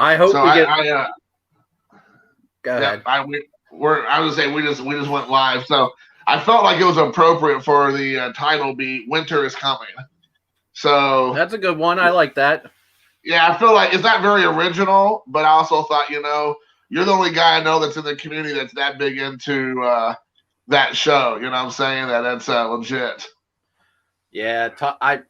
I hope So we get. Go yeah, ahead. I was saying we just went live. So I felt like it was appropriate for the title be "Winter is Coming." So That's a good one. I like that. yeah, I feel like it's not very original, but I also thought, you're the only guy I know that's in the community that's that big into that show. You know what I'm saying? That's legit. Yeah, I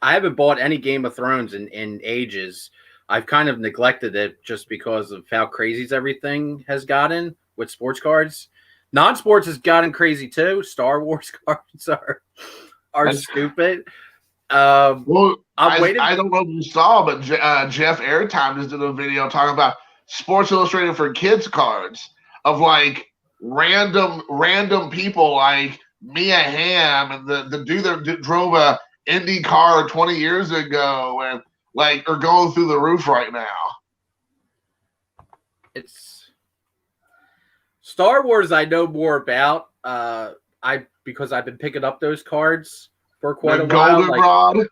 haven't bought any Game of Thrones in ages. I've kind of neglected it just because of how crazy everything has gotten with sports cards. Non-sports has gotten crazy too. Star Wars cards are stupid. Well, I'm waiting. I don't know if you saw, but Jeff Airtime just did a video talking about Sports Illustrated for Kids cards of like random people like Mia Hamm and the dude that drove a Indy car 20 years ago and like are going through the roof right now. It's Star Wars. I know more about. Because I've been picking up those cards for quite a while. Goldenrod.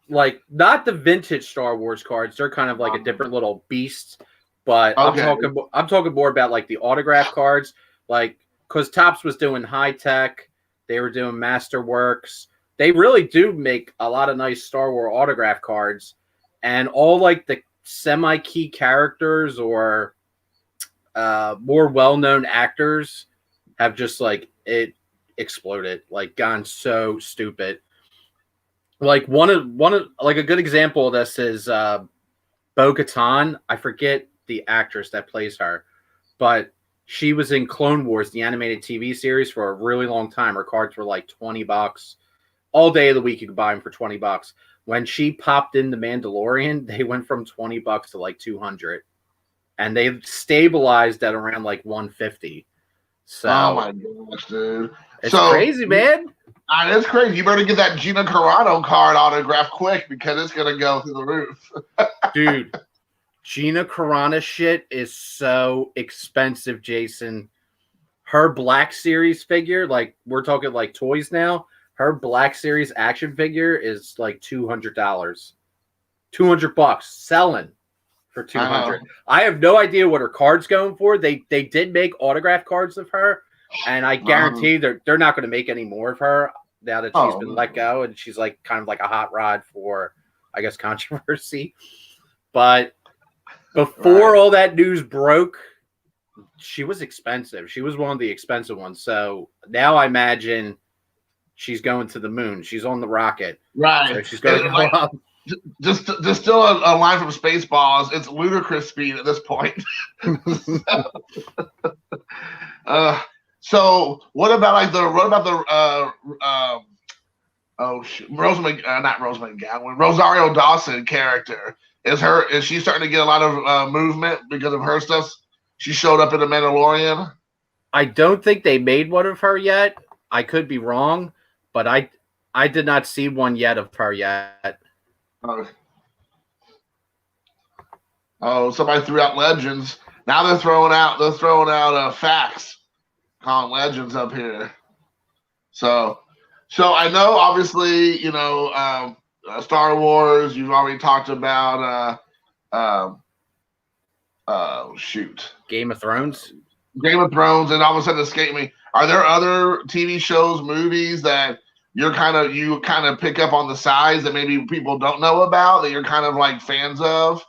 Like not the vintage Star Wars cards. They're kind of like a different little beast. But Okay. I'm talking more about like the autograph cards, like because Topps was doing high tech, they were doing Masterworks. They really do make a lot of nice Star Wars autograph cards, and all like the semi key characters or more well known actors have just like it exploded, like gone so stupid. Like one of like a good example of this is Bo-Katan. I forget the actress that plays her, but she was in Clone Wars, the animated TV series, for a really long time. Her cards were like $20 all day of the week. You could buy them for $20. When she popped in the Mandalorian, they went from $20 to like 200, and they've stabilized at around like 150. So, oh my gosh, dude, it's crazy, man. It's crazy. You better get that Gina Carano card autographed quick because it's gonna go through the roof. Dude, Gina Carano shit is so expensive, Jason. Her Black Series figure, like we're talking like toys now, her Black Series action figure is like $200. $200 selling for 200. I have no idea what her card's going for. They did make autograph cards of her, and I guarantee they're not going to make any more of her now that she's been let go, and she's like kind of like a hot rod for, I guess, controversy. But before all that news broke, she was expensive. She was one of the expensive ones. So now I imagine she's going to the moon. She's on the rocket. Right. So she's going to go up. Just still a line from Spaceballs. It's ludicrous speed at this point. So what about Rosario Dawson character? Is she starting to get a lot of movement because of her stuff? She showed up in The Mandalorian. I don't think they made one of her yet. I could be wrong, but I did not see one yet of her yet. Oh, somebody threw out Legends. Now they're throwing out facts, calling Legends up here. So I know, obviously, Star Wars. You've already talked about. Game of Thrones. Game of Thrones, and all of a sudden escaped me. Are there other TV shows, movies that you kind of pick up on the sides that maybe people don't know about that you're kind of like fans of?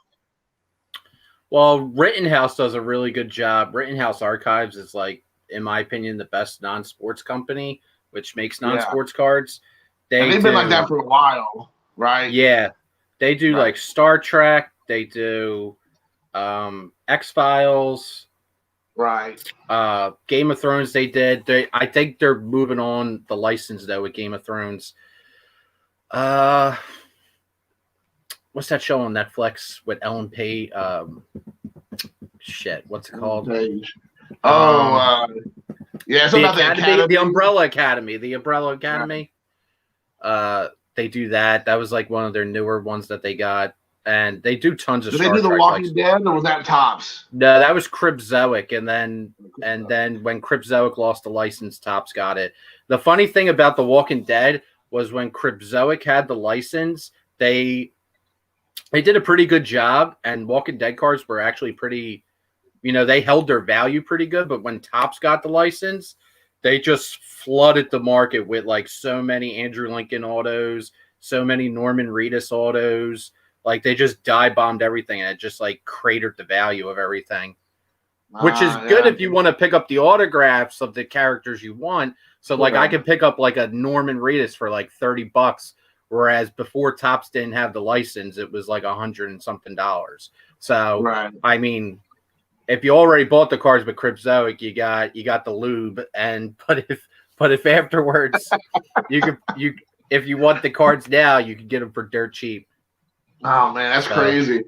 Well, Rittenhouse does a really good job. Rittenhouse Archives is, like, in my opinion, the best non-sports company, which makes non-sports cards. They've been like that for a while, right? Yeah. They do like Star Trek. They do X-Files. Right. Game of Thrones they did. I think they're moving on the license, though, with Game of Thrones. What's that show on Netflix with Ellen Page? What's it called? Yeah, the Academy, the Umbrella Academy. The Umbrella Academy. Yeah. They do that. That was like one of their newer ones that they got. And they do tons of. Did they do The Walking Dead, or was that Topps? No, that was Cryptozoic, and then when Cryptozoic lost the license, Topps got it. The funny thing about The Walking Dead was when Cryptozoic had the license, they they did a pretty good job, and Walking Dead cards were actually pretty, they held their value pretty good. But when Topps got the license, they just flooded the market with like so many Andrew Lincoln autos, so many Norman Reedus autos. Like they just dive bombed everything, and it just like cratered the value of everything. Which is good if you want to pick up the autographs of the characters you want. So like I could pick up like a Norman Reedus for like $30, whereas before Topps didn't have the license, it was like $100 and something. So I mean, if you already bought the cards with Cryptozoic, you got the lube, but if afterwards if you want the cards now, you can get them for dirt cheap. Oh man, that's crazy.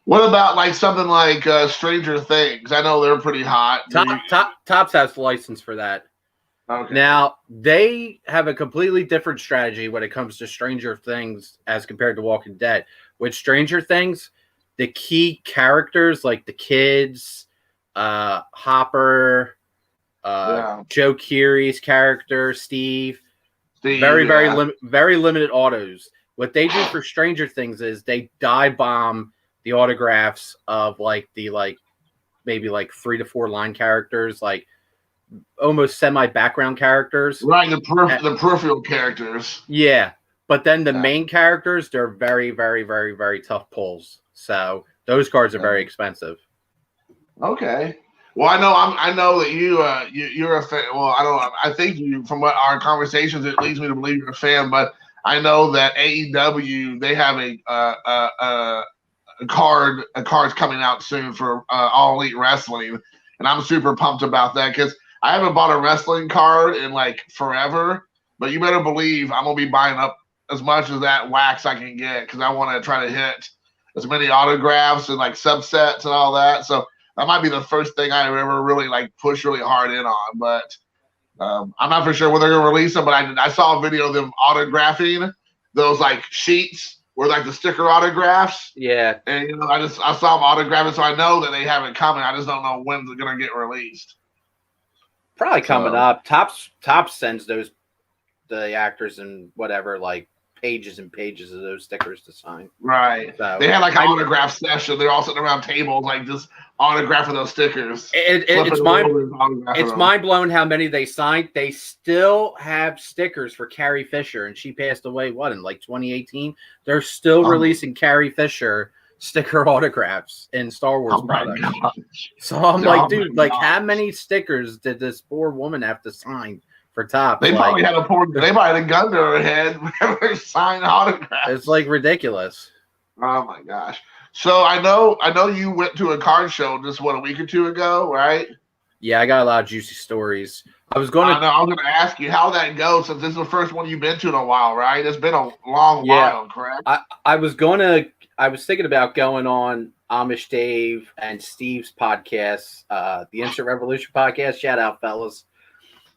What about like something like Stranger Things? I know they're pretty hot. Topps has the license for that. Okay. Now, they have a completely different strategy when it comes to Stranger Things as compared to Walking Dead. With Stranger Things, the key characters like the kids, Hopper, Joe Keery's character, Steve, very limited autos. What they do for Stranger Things is they dive bomb the autographs of maybe 3 to 4 line characters, like almost semi-background characters. Right, the peripheral characters. Yeah, but then the main characters, they're very, very, very, very tough pulls. So those cards are very expensive. Okay. Well, I know that you're a fan. Well, I think you, from what our conversations, it leads me to believe you're a fan. But I know that AEW, they have cards coming out soon for All Elite Wrestling, and I'm super pumped about that because I haven't bought a wrestling card in like forever. But you better believe I'm gonna be buying up as much of that wax I can get because I want to try to hit as many autographs and like subsets and all that. So that might be the first thing I ever really like push really hard in on. But I'm not for sure when they're gonna release them. But I saw a video of them autographing those like sheets were like the sticker autographs. Yeah. And I saw them autographing, so I know that they have it coming. I just don't know when they're gonna get released. Probably coming up. Topps sends the actors and whatever, like pages and pages of those stickers to sign. Right. So, they had like an autograph session. They're all sitting around tables like just autographing those stickers. It's mind blowing how many they signed. They still have stickers for Carrie Fisher, and she passed away in like 2018. They're still releasing Carrie Fisher sticker autographs in Star Wars products. So I'm like, dude, like how many stickers did this poor woman have to sign for Topps? They probably had a gun to her head whenever they signed autographs. It's like ridiculous. Oh my gosh. So I know you went to a card show just a week or two ago, right? Yeah, I got a lot of juicy stories. I was going to ask you how that goes since this is the first one you've been to in a while, right? It's been a long while, correct? I was thinking about going on Amish Dave and Steve's podcast, the Instant Revolution podcast. Shout out, fellas.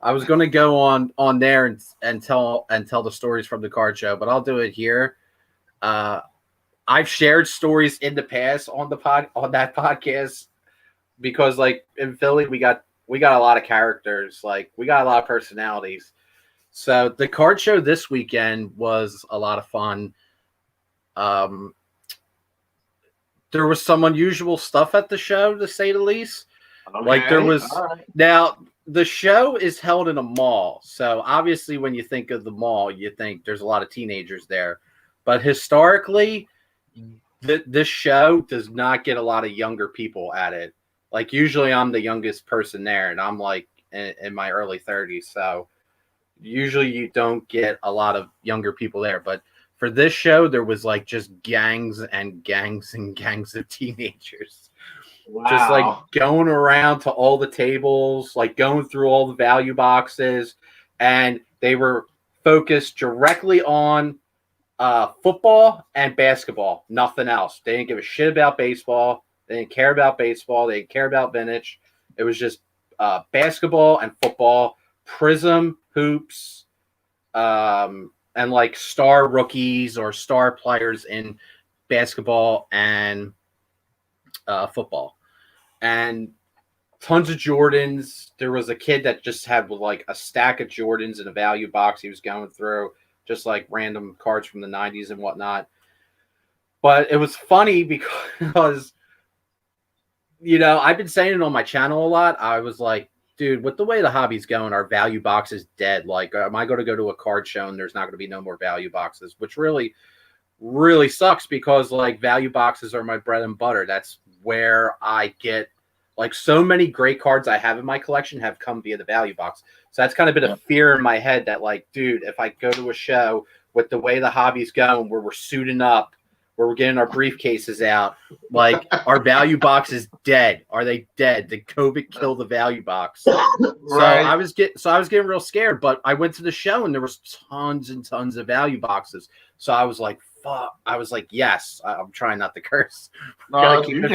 I was going to go on there and tell the stories from the card show, but I'll do it here. I've shared stories in the past on that podcast because, like in Philly, we got a lot of characters, like we got a lot of personalities. So the card show this weekend was a lot of fun. There was some unusual stuff at the show, to say the least. Okay. Like there was now. The show is held in a mall. So obviously when you think of the mall, you think there's a lot of teenagers there. But historically, this show does not get a lot of younger people at it. Like usually I'm the youngest person there and I'm like in my early 30s. So usually you don't get a lot of younger people there. But for this show, there was like just gangs and gangs and gangs of teenagers. Wow. Just like going around to all the tables, like going through all the value boxes, and they were focused directly on football and basketball, nothing else. They didn't give a shit about baseball. They didn't care about baseball. They didn't care about vintage. It was just basketball and football, Prism, hoops, and like star rookies or star players in basketball and football. And tons of Jordans. There was a kid that just had like a stack of Jordans in a value box he was going through, just like random cards from the 90s and whatnot. But it was funny because, I've been saying it on my channel a lot. I was like, dude, with the way the hobby's going, our value box is dead. Like, am I going to go to a card show and there's not going to be no more value boxes, which really, really sucks because, like, value boxes are my bread and butter. That's where I get, like, so many great cards I have in my collection have come via the value box. So that's kind of been a fear in my head that, like, dude, if I go to a show with the way the hobby's going, where we're suiting up, where we're getting our briefcases out, like, our value box is dead. Are they dead? Did COVID kill the value box? Right. So I was getting real scared. But I went to the show and there was tons and tons of value boxes. So I was like, fuck. I was like, yes. I'm trying not to curse. Gotta keep it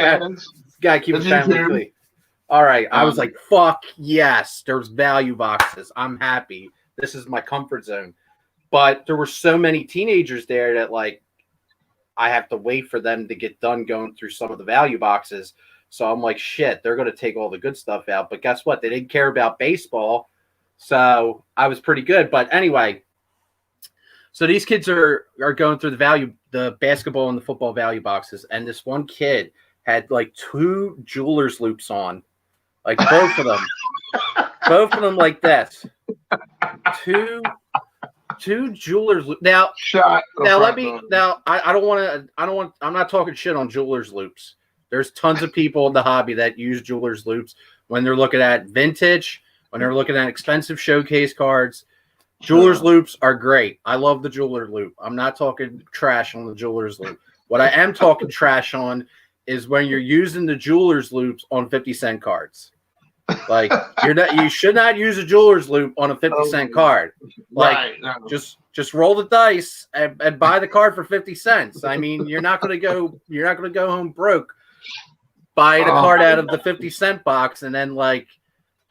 family clean. All right. I was like, fuck yes. There's value boxes. I'm happy. This is my comfort zone. But there were so many teenagers there that, like, I have to wait for them to get done going through some of the value boxes. So I'm like, shit, they're going to take all the good stuff out. But guess what? They didn't care about baseball. So I was pretty good. But anyway, so these kids are going through the basketball and the football value boxes. And this one kid had like 2 jeweler's loops on, like both of them like this. Two jewelers. Now, I'm not talking shit on jewelers loops. There's tons of people in the hobby that use jewelers loops when they're looking at vintage, when they're looking at expensive showcase cards. Jewelers loops are great. I love the jeweler loop. I'm not talking trash on the jewelers loop. What I am talking trash on is when you're using the jewelers loops on 50-cent cards. Like, you should not use a jeweler's loop on a 50-cent card. Like, just roll the dice and buy the card for 50 cents. I mean, you're not gonna go home broke buying a card out of the 50-cent box and then, like,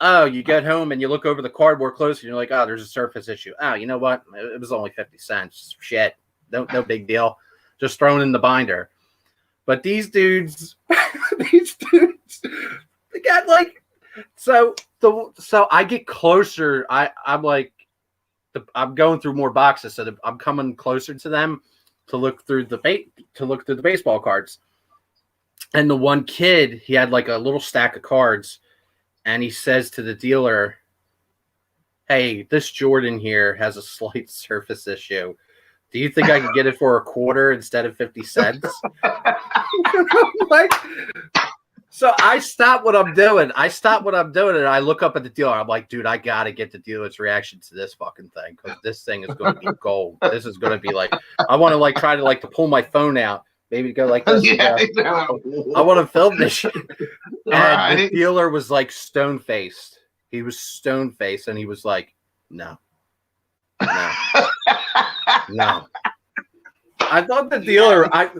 oh, you get home and you look over the card more closely and you're like, oh, there's a surface issue. Oh, you know what? It was only 50 cents. Shit. No big deal. Just thrown in the binder. But these dudes, they got, like, so I get closer. I'm like, I'm going through more boxes, so I'm coming closer to them to look through the baseball cards. And the one kid, he had like a little stack of cards, and he says to the dealer, "Hey, this Jordan here has a slight surface issue. Do you think I could get it for a quarter instead of 50 cents?" Like, so I stop what I'm doing. And I look up at the dealer. I'm like, dude, I got to get the dealer's reaction to this fucking thing, because this thing is going to be gold. This is going to be like, I want to like try to like to pull my phone out, maybe go like this. I want to film this shit. And the dealer was like stone-faced. He was stone-faced, and he was like, no. I thought the dealer, I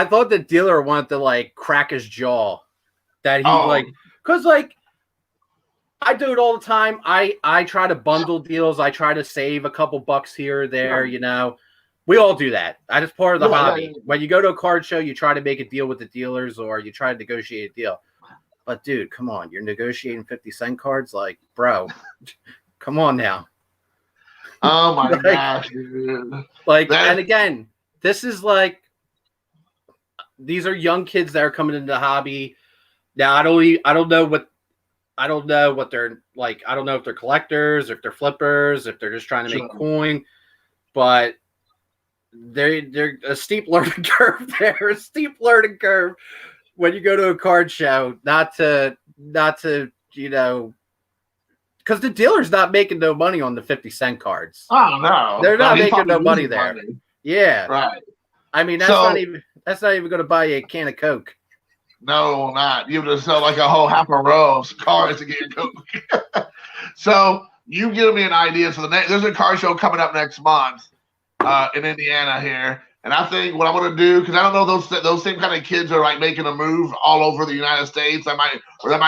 thought the dealer wanted to like crack his jaw. That he like, because like I do it all the time. I try to bundle deals. I try to save a couple bucks here or there. You know, we all do that. That is part of the hobby. Yeah. When you go to a card show, you try to make a deal with the dealers, or you try to negotiate a deal. But dude, come on, you're negotiating 50-cent cards, like, bro, come on now. Oh my gosh, dude. Like, and again, this is like, these are young kids that are coming into the hobby. Now, I don't know what they're like. I don't know if they're collectors, if they're flippers, if they're just trying to make coin, but they're a steep learning curve there. A steep learning curve when you go to a card show, not to you know, because the dealer's not making no money on the 50-cent cards. Oh no, they're not making no money there. Money. Yeah, right. I mean, that's not even going to buy you a can of Coke. No, not. You would sell like a whole half a row of cars to get Coke. So you give me an idea. So there's a car show coming up next month in Indiana here, and I think what I'm going to do, because I don't know those same kind of kids are like making a move all over the United States. That might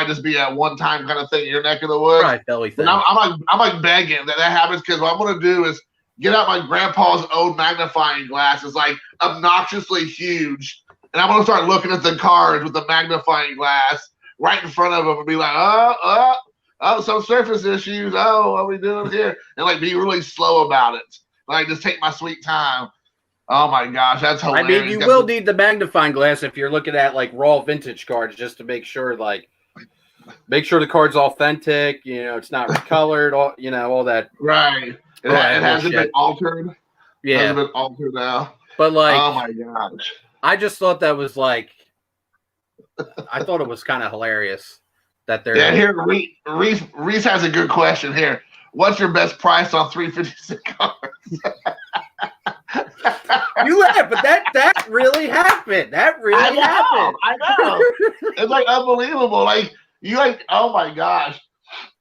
just be a one-time kind of thing in your neck of the woods. Right, Billy. I'm like begging that happens, because what I'm going to do is get out my grandpa's old magnifying glass. It's like obnoxiously huge. And I'm going to start looking at the cards with the magnifying glass right in front of them and be like, oh, some surface issues. Oh, what are we doing here? And like be really slow about it. Like just take my sweet time. Oh my gosh, that's hilarious. I mean, you will need the magnifying glass if you're looking at like raw vintage cards, just to make sure the card's authentic. You know, it's not recolored. All that. Right. It hasn't been altered. Yeah, it hasn't been altered now. But oh my gosh, I just thought that was I thought it was kind of hilarious that they're. Yeah, here Reese has a good question here. What's your best price on 356 cards? You laugh, but that really happened. That really happened. I know. It's unbelievable. Oh my gosh.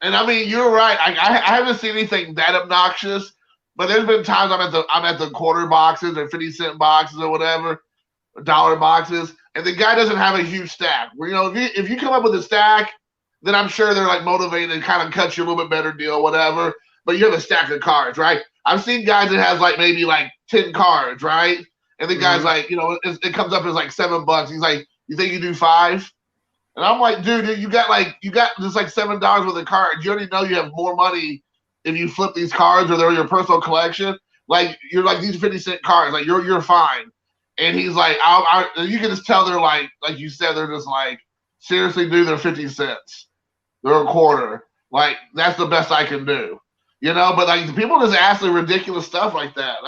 And I mean, you're right. I haven't seen anything that obnoxious, but there's been times I'm at the quarter boxes or 50-cent boxes or whatever, dollar boxes, and the guy doesn't have a huge stack. Where if you come up with a stack, then I'm sure they're motivated and kind of cut you a little bit better deal, whatever. But you have a stack of cards, right? I've seen guys that has maybe 10 cards, right? And the guy's it comes up as $7. He's like, you think you do 5? And I'm like, dude, you got just $7 worth of cards. You already know you have more money if you flip these cards or they're your personal collection. You're these 50-cent cards, you're fine. And he's like, you can just tell they're like you said, they're just seriously, dude, they're 50 cents. They're a quarter. That's the best I can do. But people just ask the ridiculous stuff like that.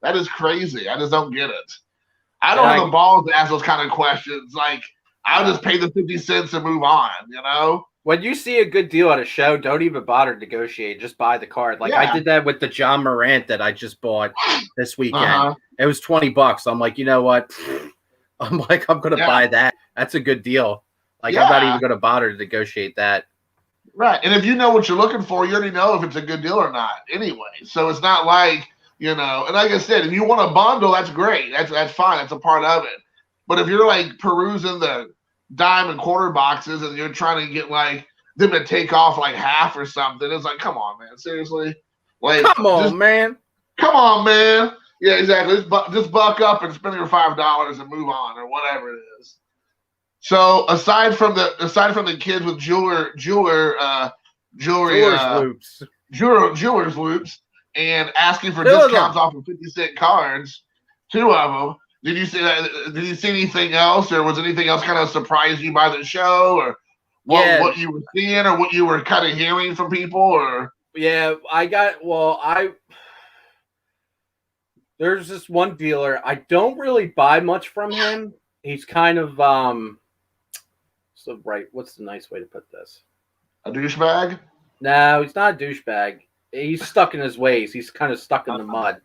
That is crazy. I just don't get it. I don't have the balls to ask those kind of questions. I'll just pay the 50 cents and move on, When you see a good deal at a show, don't even bother to negotiate. Just buy the card. I did that with the John Morant that I just bought this weekend. Uh-huh. It was $20. I'm like, you know what? I'm going to buy that. That's a good deal. I'm not even going to bother to negotiate that. Right. And if you know what you're looking for, you already know if it's a good deal or not anyway. So it's not and like I said, if you want a bundle, that's great. That's fine. That's a part of it. But if you're perusing the dime and quarter boxes and you're trying to get them to take off half or something, it's come on, man. Seriously? Come on, man. Come on, man. Yeah, exactly. Just buck up and spend your $5 and move on or whatever it is. So aside from the kids with jewelers loops and asking for discounts off of 50-cent cards, 2 of them. Did you see anything else, or was anything else kind of surprised you by the show, or what you were seeing, or what you were kind of hearing from people, or? Yeah, there's this one dealer. I don't really buy much from him. He's kind of what's the nice way to put this? A douchebag? No, he's not a douchebag. He's stuck in his ways. He's kind of stuck in the mud.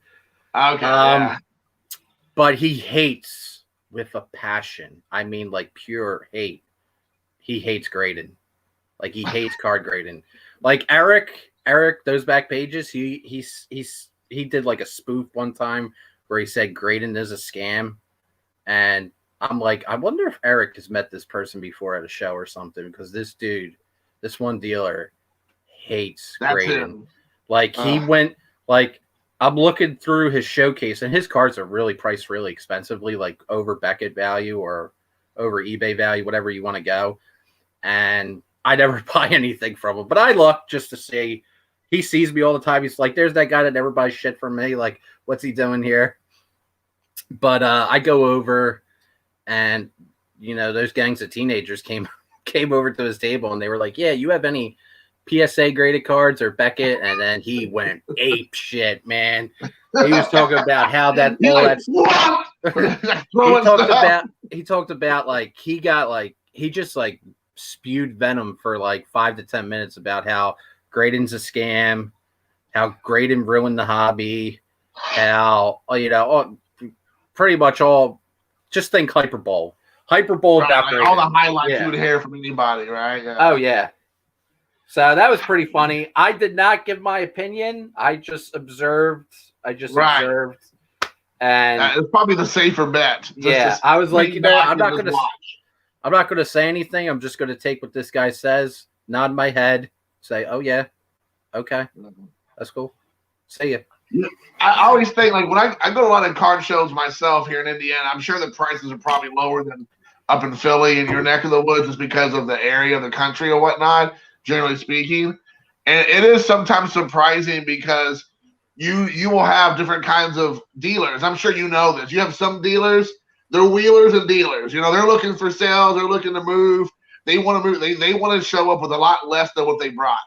Okay. But he hates with a passion. I mean, pure hate. He hates grading. He hates card grading. Eric, those back pages. He did a spoof one time where he said grading is a scam, and I'm I wonder if Eric has met this person before at a show or something, because this one dealer hates grading. He went I'm looking through his showcase, and his cards are really priced really expensively, over Beckett value or over eBay value, whatever you want to go. And I never buy anything from him, but I look just to see. He sees me all the time. He's like, there's that guy that never buys shit from me. What's he doing here? But I go over, and those gangs of teenagers came over to his table, and they were like, yeah, you have any PSA graded cards or Beckett? And then he went ape shit, man. He was talking about how he talked about he just spewed venom for 5 to 10 minutes about how grading's a scam, how grading ruined the hobby, how pretty much all, just think hyperbole about grading. All the highlights you would hear from anybody, right? Yeah. Oh yeah. So that was pretty funny. I did not give my opinion. I just observed. Observed. And it's probably the safer bet. I was like, I'm not going to say anything. I'm just going to take what this guy says, nod my head, say, oh yeah, okay, that's cool. See ya. Yeah. I always think when I go to a lot of card shows myself here in Indiana, I'm sure the prices are probably lower than up in Philly in your neck of the woods, just because of the area of the country or whatnot, generally speaking. And it is sometimes surprising because you will have different kinds of dealers. I'm sure you know this. You have some dealers, they're wheelers and dealers. You know, they're looking for sales, they're looking to move. They want to move, they want to show up with a lot less than what they brought.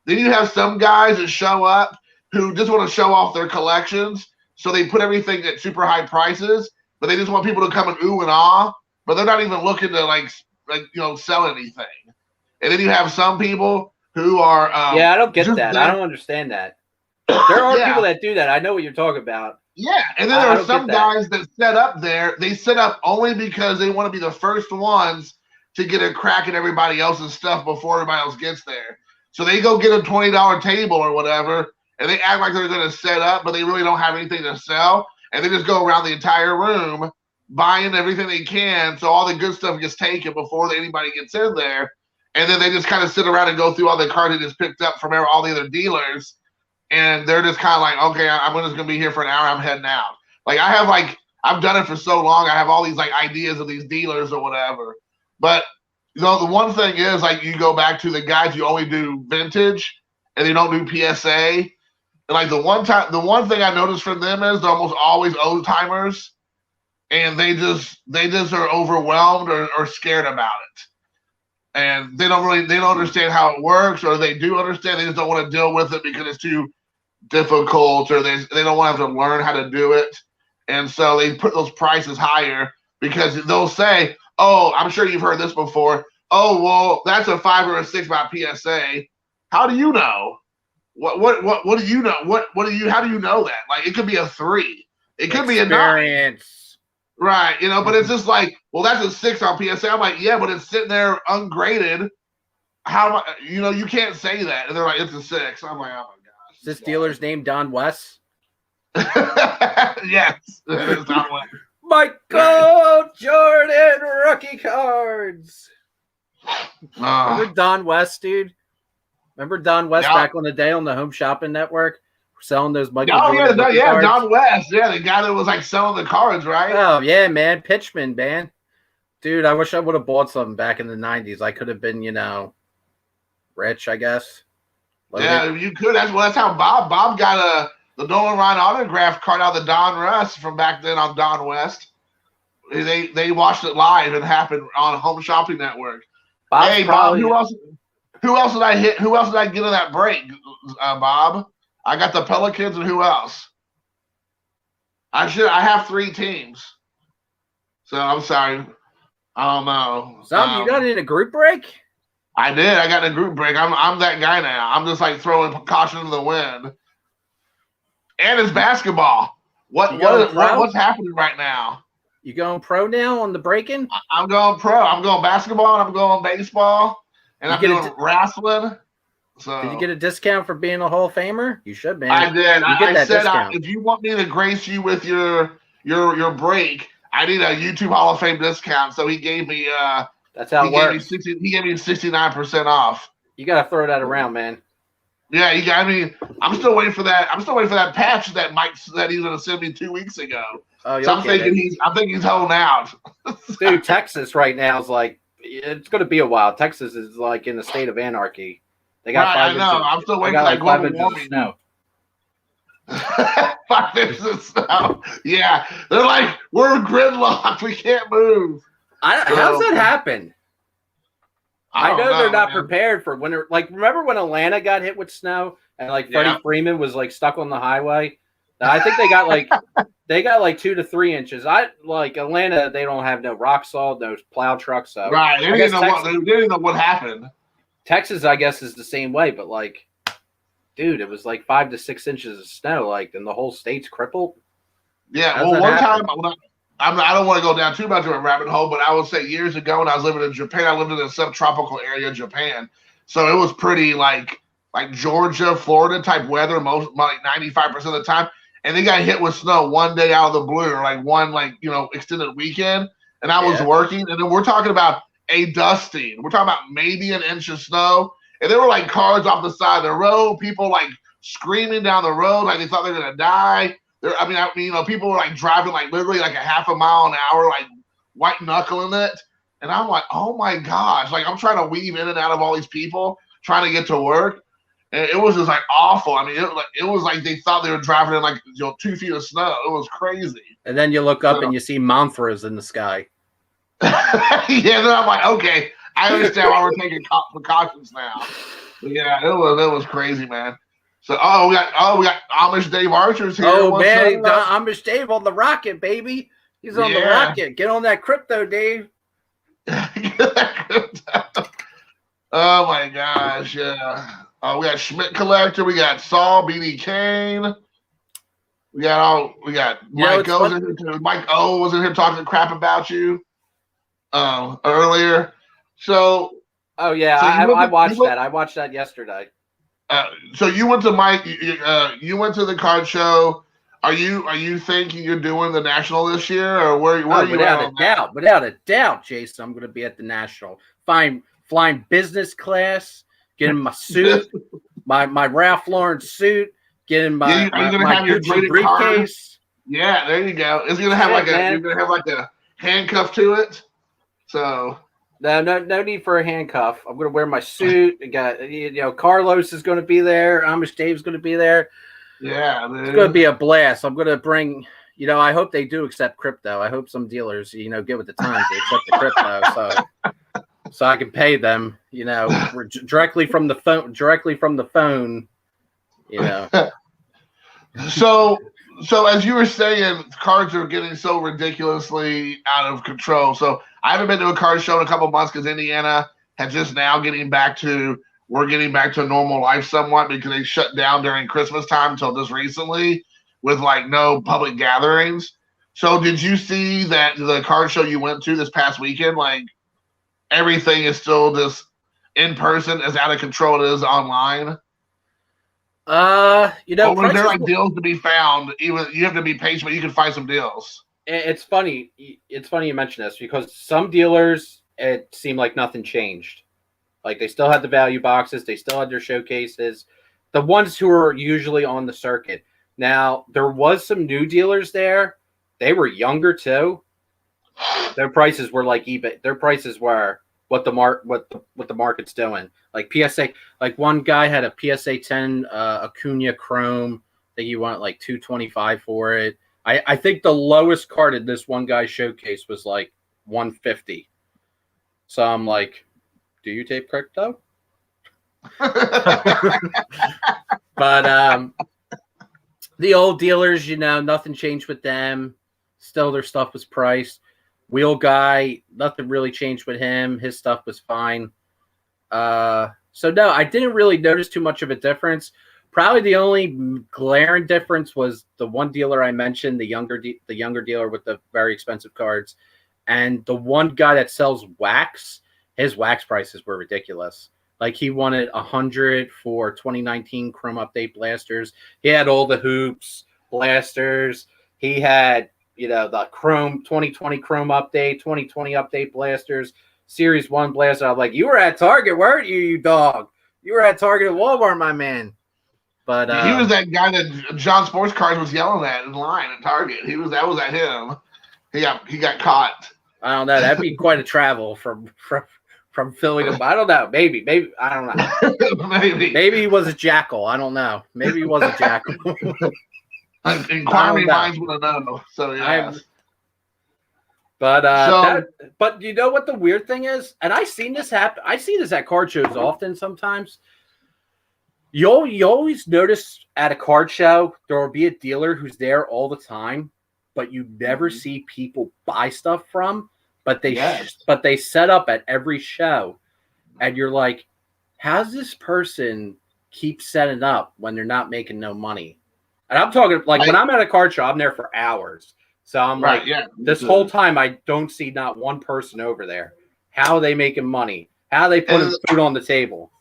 Then you have some guys that show up who just want to show off their collections. So they put everything at super high prices, but they just want people to come and ooh and ah, but they're not even looking to like sell anything. And then you have some people who are I don't get that. I don't understand that. There are people that do that. I know what you're talking about. Yeah, and then there are some guys that set up there. They set up only because they want to be the first ones to get a crack at everybody else's stuff before everybody else gets there. So they go get a $20 table or whatever, and they act like they're going to set up, but they really don't have anything to sell. And they just go around the entire room buying everything they can, so all the good stuff gets taken before anybody gets in there. And then they just kind of sit around and go through all the cards they just picked up from all the other dealers. And they're just kind of like, okay, I'm just going to be here for an hour. I'm heading out. Like I've done it for so long. I have all these like ideas of these dealers or whatever. But the one thing is like you go back to the guys you only do vintage and they don't do PSA. And like the one thing I noticed from them is they're almost always old timers, and they just are overwhelmed or scared about it. And they don't understand how it works, or they do understand, they just don't want to deal with it because it's too difficult, or they don't want to have to learn how to do it. And so they put those prices higher because they'll say, oh, I'm sure you've heard this before. Oh, well, that's a 5 or a 6 by PSA. How do you know? What do you know? How do you know that? Like, it could be a 3. It could be a 9. Right, but it's just like, well, that's a 6 on PSA. I'm like, yeah, but it's sitting there ungraded. How am I, you can't say that. And they're like, it's a 6. I'm like, oh my gosh. Is this dealer's name Don West? Yes, it's Don West. Michael Jordan rookie cards. Remember Don West, dude? Remember Don West back on the day on the Home Shopping Network? Selling those Michael Jordan cards? Don West. Yeah, the guy that was like selling the cards, right? Oh, yeah, man. Pitchman, man. Dude, I wish I would have bought something back in the 90s. I could have been, rich, I guess. Yeah, you could. That's how Bob got the Nolan Ryan autograph card out of the Don Russ from back then on Don West. They watched it live. It happened on Home Shopping Network. Bob, who else did I hit? Who else did I get in that break, Bob? I got the Pelicans, and who else? I have 3 teams. So I'm sorry. I don't know. You got in a group break? I did. I got in a group break. I'm that guy now. I'm just like throwing caution to the wind. And it's basketball. What's happening right now? You going pro now on the breaking? I'm going pro. I'm going basketball, and I'm going baseball, and I'm doing wrestling. So did you get a discount for being a Hall of Famer? You should, man. I did. I said if you want me to grace you with your break, I need a YouTube Hall of Fame discount. So he gave me that's how it works. He gave me 69% off. You got to throw that around, man. Yeah, I'm still waiting for that. I'm still waiting for that patch that Mike said he was going to send me 2 weeks ago. Oh, so I'm thinking he's holding out. Dude, Texas right now is like, it's going to be a while. Texas is like in a state of anarchy. They got I know. I'm still waiting for that global warming. Snow. 5 inches of snow. Yeah, they're like, we're gridlocked. We can't move. How's that happen? I know they're not prepared for winter. Like, remember when Atlanta got hit with snow and like Freddie Freeman was like stuck on the highway? I think they got like 2 to 3 inches. Atlanta, they don't have no rock salt, no plow trucks. So right, they didn't know what happened. Texas, I guess, is the same way, but like, dude, it was like 5 to 6 inches of snow, like, and the whole state's crippled. Yeah, well, one time, I don't want to go down too much of a rabbit hole, but I would say years ago when I was living in Japan, I lived in a subtropical area of Japan, so it was pretty like Georgia, Florida type weather, like 95% of the time, and they got hit with snow one day out of the blue, or like one extended weekend, and I was working, and then we're talking about a dusting. We're talking about maybe an inch of snow. And there were like cars off the side of the road, people like screaming down the road like they thought they were gonna die. People were like driving like literally like a half a mile an hour, like white knuckling it. And I'm like, oh my gosh, like I'm trying to weave in and out of all these people trying to get to work. And it was just like awful. I mean, it was like they thought they were driving in like 2 feet of snow. It was crazy. And then you look up and you see Monthras in the sky. Yeah, then I'm like, okay, I understand why we're taking precautions now. But yeah, it was crazy, man. So we got Amish Dave Archer's here. Oh man, Amish Dave on the rocket, baby. He's on the rocket. Get on that crypto, Dave. Oh my gosh, yeah. We got Schmidt Collector. We got Saul, BD Kane. We got Mike O. Mike O was in here talking crap about you earlier. So. Oh yeah, so I watched that. I watched that yesterday. So you went to Mike. You went to the card show. Are you thinking you're doing the national this year, or where are you? Without a doubt, Jason, I'm going to be at the national. Flying business class, getting my suit, my Ralph Lauren suit, getting my Gucci briefcase. Card. Yeah, there you go. It's gonna have you're gonna have like a handcuff to it. So no need for a handcuff. I'm gonna wear my suit. I got Carlos is gonna be there. Amish Dave's gonna be there. Yeah, man. It's gonna be a blast. I'm gonna bring. I hope they do accept crypto. I hope some dealers, get with the times, they accept the crypto. So I can pay them, directly from the phone. So as you were saying, cards are getting so ridiculously out of control. So I haven't been to a card show in a couple of months because Indiana had just now getting back to normal life somewhat because they shut down during Christmas time until just recently with like no public gatherings. So did you see that the card show you went to this past weekend, like everything is still just in person as out of control it is online? Or was there like deals to be found? Even you have to be patient, but you can find some deals. It's funny. It's funny you mention this because some dealers, it seemed like nothing changed. Like they still had the value boxes, they still had their showcases. The ones who are usually on the circuit. Now there was some new dealers there. They were younger too. Their prices were like eBay. Their prices were what the market's doing. Like PSA, like one guy had a PSA 10 Acuna Chrome that you want like $225 for it. I think the lowest card in this one guy's showcase was like $150. So I'm like, do you tape crypto? But the old dealers, nothing changed with them. Still, their stuff was priced. Wheel guy, nothing really changed with him. His stuff was fine. So no, I didn't really notice too much of a difference. Probably the only glaring difference was the one dealer I mentioned, the younger dealer with the very expensive cards, and the one guy that sells wax. His wax prices were ridiculous. Like he wanted $100 for 2019 Chrome Update blasters. He had all the hoops, blasters. He had the Chrome 2020 Chrome Update, 2020 Update blasters, Series 1 blaster. I'm like, you were at Target, weren't you, you dog? You were at Target at Walmart, my man. But he was that guy that John Sports Cards was yelling at in line at Target. That was at him. He got caught. I don't know. That'd be quite a travel from Philly to. I don't know. Maybe I don't know. Maybe he was a jackal. I don't know. Maybe he was a jackal. Inquiring minds want to know. So yeah. But you know what the weird thing is, and I seen this happen. I see this at card shows often. Sometimes you always notice at a card show there will be a dealer who's there all the time, but you never see people buy stuff from. But they set up at every show, and you're like, how's this person keep setting up when they're not making no money? And I'm talking like when I'm at a card show, I'm there for hours. So I'm this whole time I don't see not one person over there. How are they making money? How are they putting food on the table?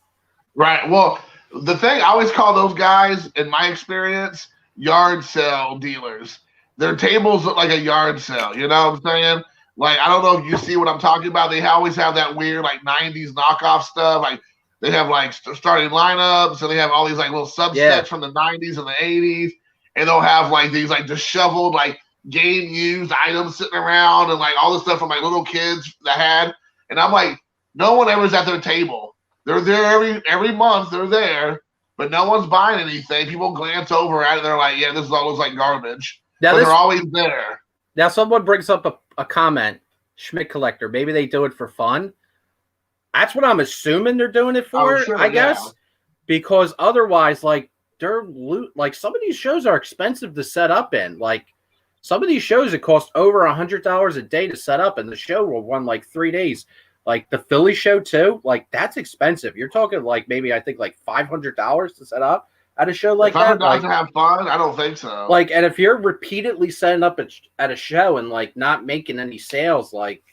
Right. Well, the thing I always call those guys, in my experience, yard sale dealers. Their tables look like a yard sale. You know what I'm saying? Like, I don't know if you see what I'm talking about. They always have that weird, like, 90s knockoff stuff. Like, they have, like, starting lineups, and they have all these, like, little subsets from the 90s and the 80s. And they'll have, like, these, like, disheveled, like, game-used items sitting around and, like, all this stuff from, like, little kids that had. And I'm like, no one ever's at their table. They're there every month. They're there. but no one's buying anything. People glance over at it. They're like, yeah, this all looks like garbage. Now but they're always there. Now someone brings up a comment, Schmidt Collector. Maybe they do it for fun. That's what I'm assuming they're doing it for, sure, I guess. Because otherwise, like, some of these shows are expensive to set up in. Like, some of these shows, it costs over $100 a day to set up, and the show will run like 3 days. Like the Philly show too, like that's expensive. You're talking like maybe I think like $500 to set up at a show like that. Like, to have fun? I don't think so. Like, and if you're repeatedly setting up at a show and like not making any sales, like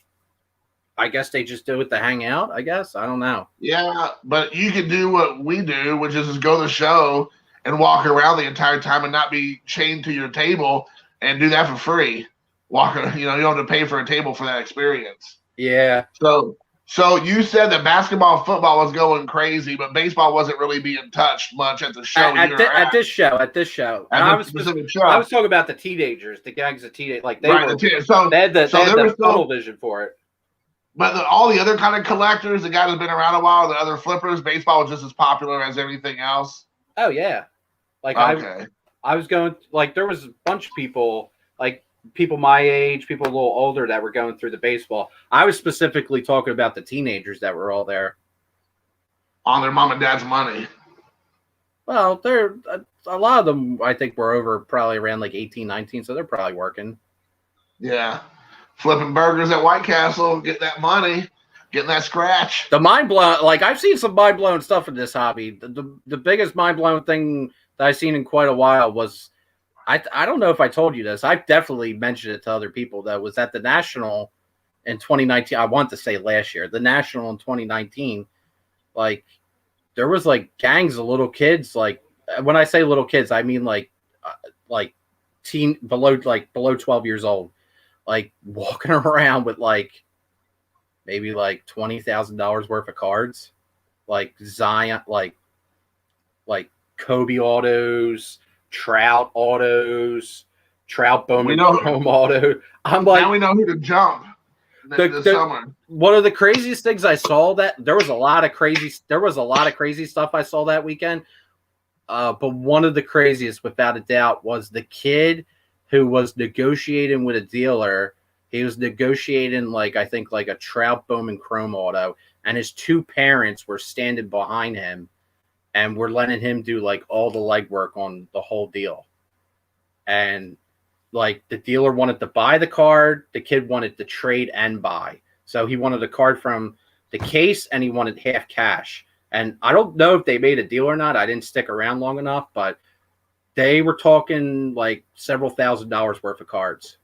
I guess they just do it to hang out. I guess I don't know. Yeah, but you can do what we do, which is just go to the show and walk around the entire time and not be chained to your table and do that for free. You don't have to pay for a table for that experience. Yeah. So you said that basketball, football was going crazy, but baseball wasn't really being touched much at the show. At this show. I was talking about the teenagers, the gangs of teenagers. Like they had the tunnel vision for it. But all the other kind of collectors, the guys that have been around a while, the other flippers, baseball was just as popular as everything else. Oh yeah, like okay. I was going like there was a bunch of people like. People my age, people a little older that were going through the baseball. I was specifically talking about the teenagers that were all there. On their mom and dad's money. Well, they're a lot of them, I think, were over probably around like 18, 19, so they're probably working. Yeah. Flipping burgers at White Castle, getting that money, getting that scratch. The mind-blown, like I've seen some mind-blowing stuff in this hobby. The biggest mind-blowing thing that I've seen in quite a while was I don't know if I told you this. I've definitely mentioned it to other people. That was at the National in 2019. I want to say last year. The National in 2019. Like, there was, like, gangs of little kids. Like, when I say little kids, I mean, like below 12 years old. Like, walking around with, like, maybe, like, $20,000 worth of cards. Like, Zion, like Kobe autos, Trout autos, Trout Bowman Chrome auto. I'm like, now we know who to jump this summer. One of the craziest things I saw there was a lot of crazy stuff I saw that weekend. But one of the craziest, without a doubt, was the kid who was negotiating with a dealer. He was negotiating I think a Trout Bowman Chrome auto, and his two parents were standing behind him. And we're letting him do all the legwork on the whole deal. And the dealer wanted to buy the card, the kid wanted to trade and buy. So he wanted a card from the case and he wanted half cash. And I don't know if they made a deal or not. I didn't stick around long enough, but they were talking several $1,000s worth of cards.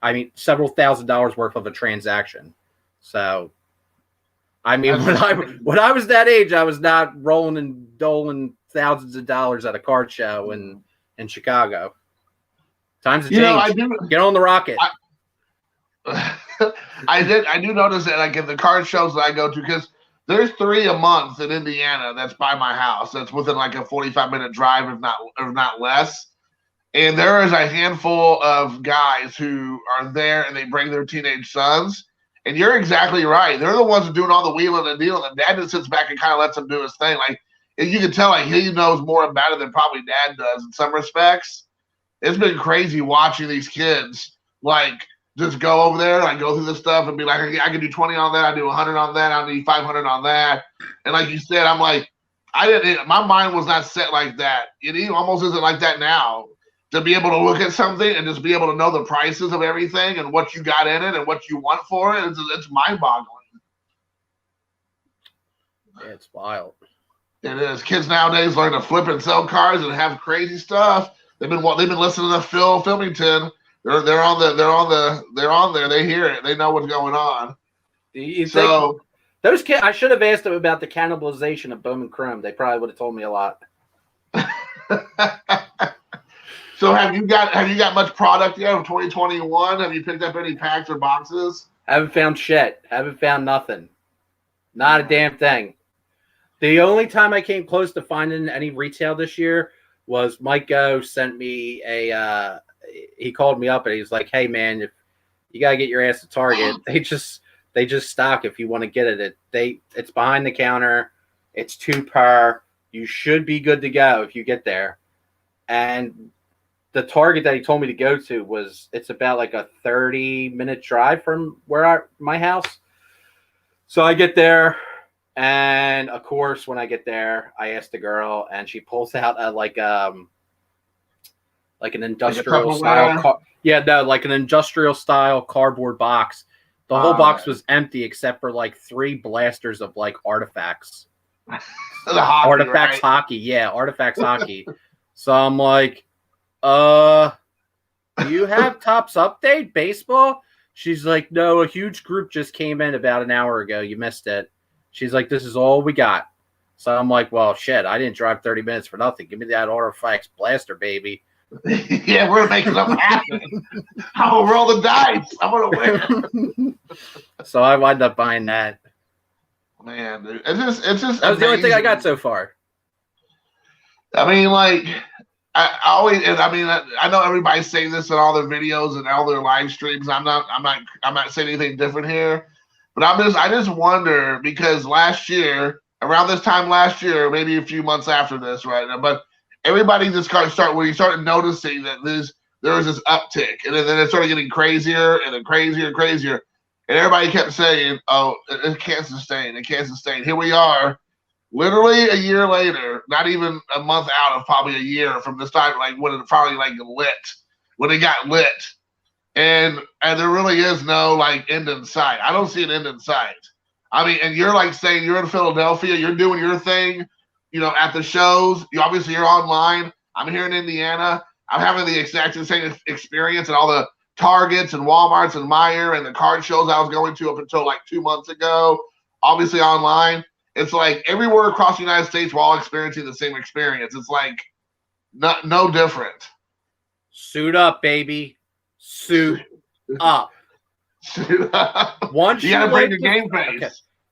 I mean, several $1,000s worth of a transaction. So I mean, when I was that age, I was not rolling and doling thousands of dollars at a card show in Chicago. Times have changed. Get on the rocket. I do notice that in the card shows that I go to, because there's 3 a month in Indiana that's by my house. That's within a 45-minute drive, if not less. And there is a handful of guys who are there and they bring their teenage sons. And you're exactly right. They're the ones doing all the wheeling and dealing. And dad just sits back and kind of lets him do his thing. You can tell he knows more about it than probably dad does in some respects. It's been crazy watching these kids just go over there and go through this stuff and be like, I can do 20 on that. I do 100 on that. I need 500 on that. And like you said, I'm my mind was not set like that. It almost isn't like that now. To be able to look at something and just be able to know the prices of everything and what you got in it and what you want for it, it's mind-boggling. Yeah, it's wild. It is. Kids nowadays learn to flip and sell cars and have crazy stuff. They've been listening to Phil Filmington. They're on there. They hear it. They know what's going on. You think those kids? I should have asked them about the cannibalization of Bowman Chrome. They probably would have told me a lot. So have you got much product yet of 2021? Have you picked up any packs or boxes? Haven't found shit. Haven't found nothing. Not a damn thing. The only time I came close to finding any retail this year was Mike Go sent me he called me up and he's like, hey man, if you gotta get your ass to Target, they just stock if you want to get it. It's behind the counter. It's 2 per. You should be good to go if you get there. And the Target that he told me to go to it's about like a 30-minute drive from my house. So I get there, and of course, when I get there, I ask the girl, and she pulls out like an industrial style like an industrial style cardboard box. The whole box was empty except for like 3 blasters of like artifacts. Artifacts hockey. So I'm like, do you have Topps Update baseball? She's like, no, a huge group just came in about an hour ago. You missed it. She's like, this is all we got. So I'm like, well, shit, I didn't drive 30 minutes for nothing. Give me that artifacts blaster, baby. Yeah, we're making something happen. I'm gonna roll the dice. I'm gonna win. So I wound up buying that. Man, dude, it's just that was the only thing I got so far. I mean, like, I know everybody's saying this in all their videos and all their live streams. I'm not saying anything different here, but I just wonder, because around this time last year, maybe a few months after this, right? But everybody just when you started noticing that there was this uptick, and then it started getting crazier and then crazier and crazier, and everybody kept saying, "Oh, it can't sustain. It can't sustain." Here we are, literally a year later, not even a month out of probably a year from this time, like when it finally when it got lit, and there really is no like end in sight. I don't see an end in sight. I mean, and you're like saying you're in Philadelphia, you're doing your thing, at the shows. You're online. I'm here in Indiana. I'm having the exact same experience at all the Targets and Walmarts and Meijer and the card shows I was going to up until like 2 months ago. Obviously online. It's like everywhere across the United States, we're all experiencing the same experience. It's like no different. Suit up, baby. Suit up. Once you gotta bring your game face. Okay.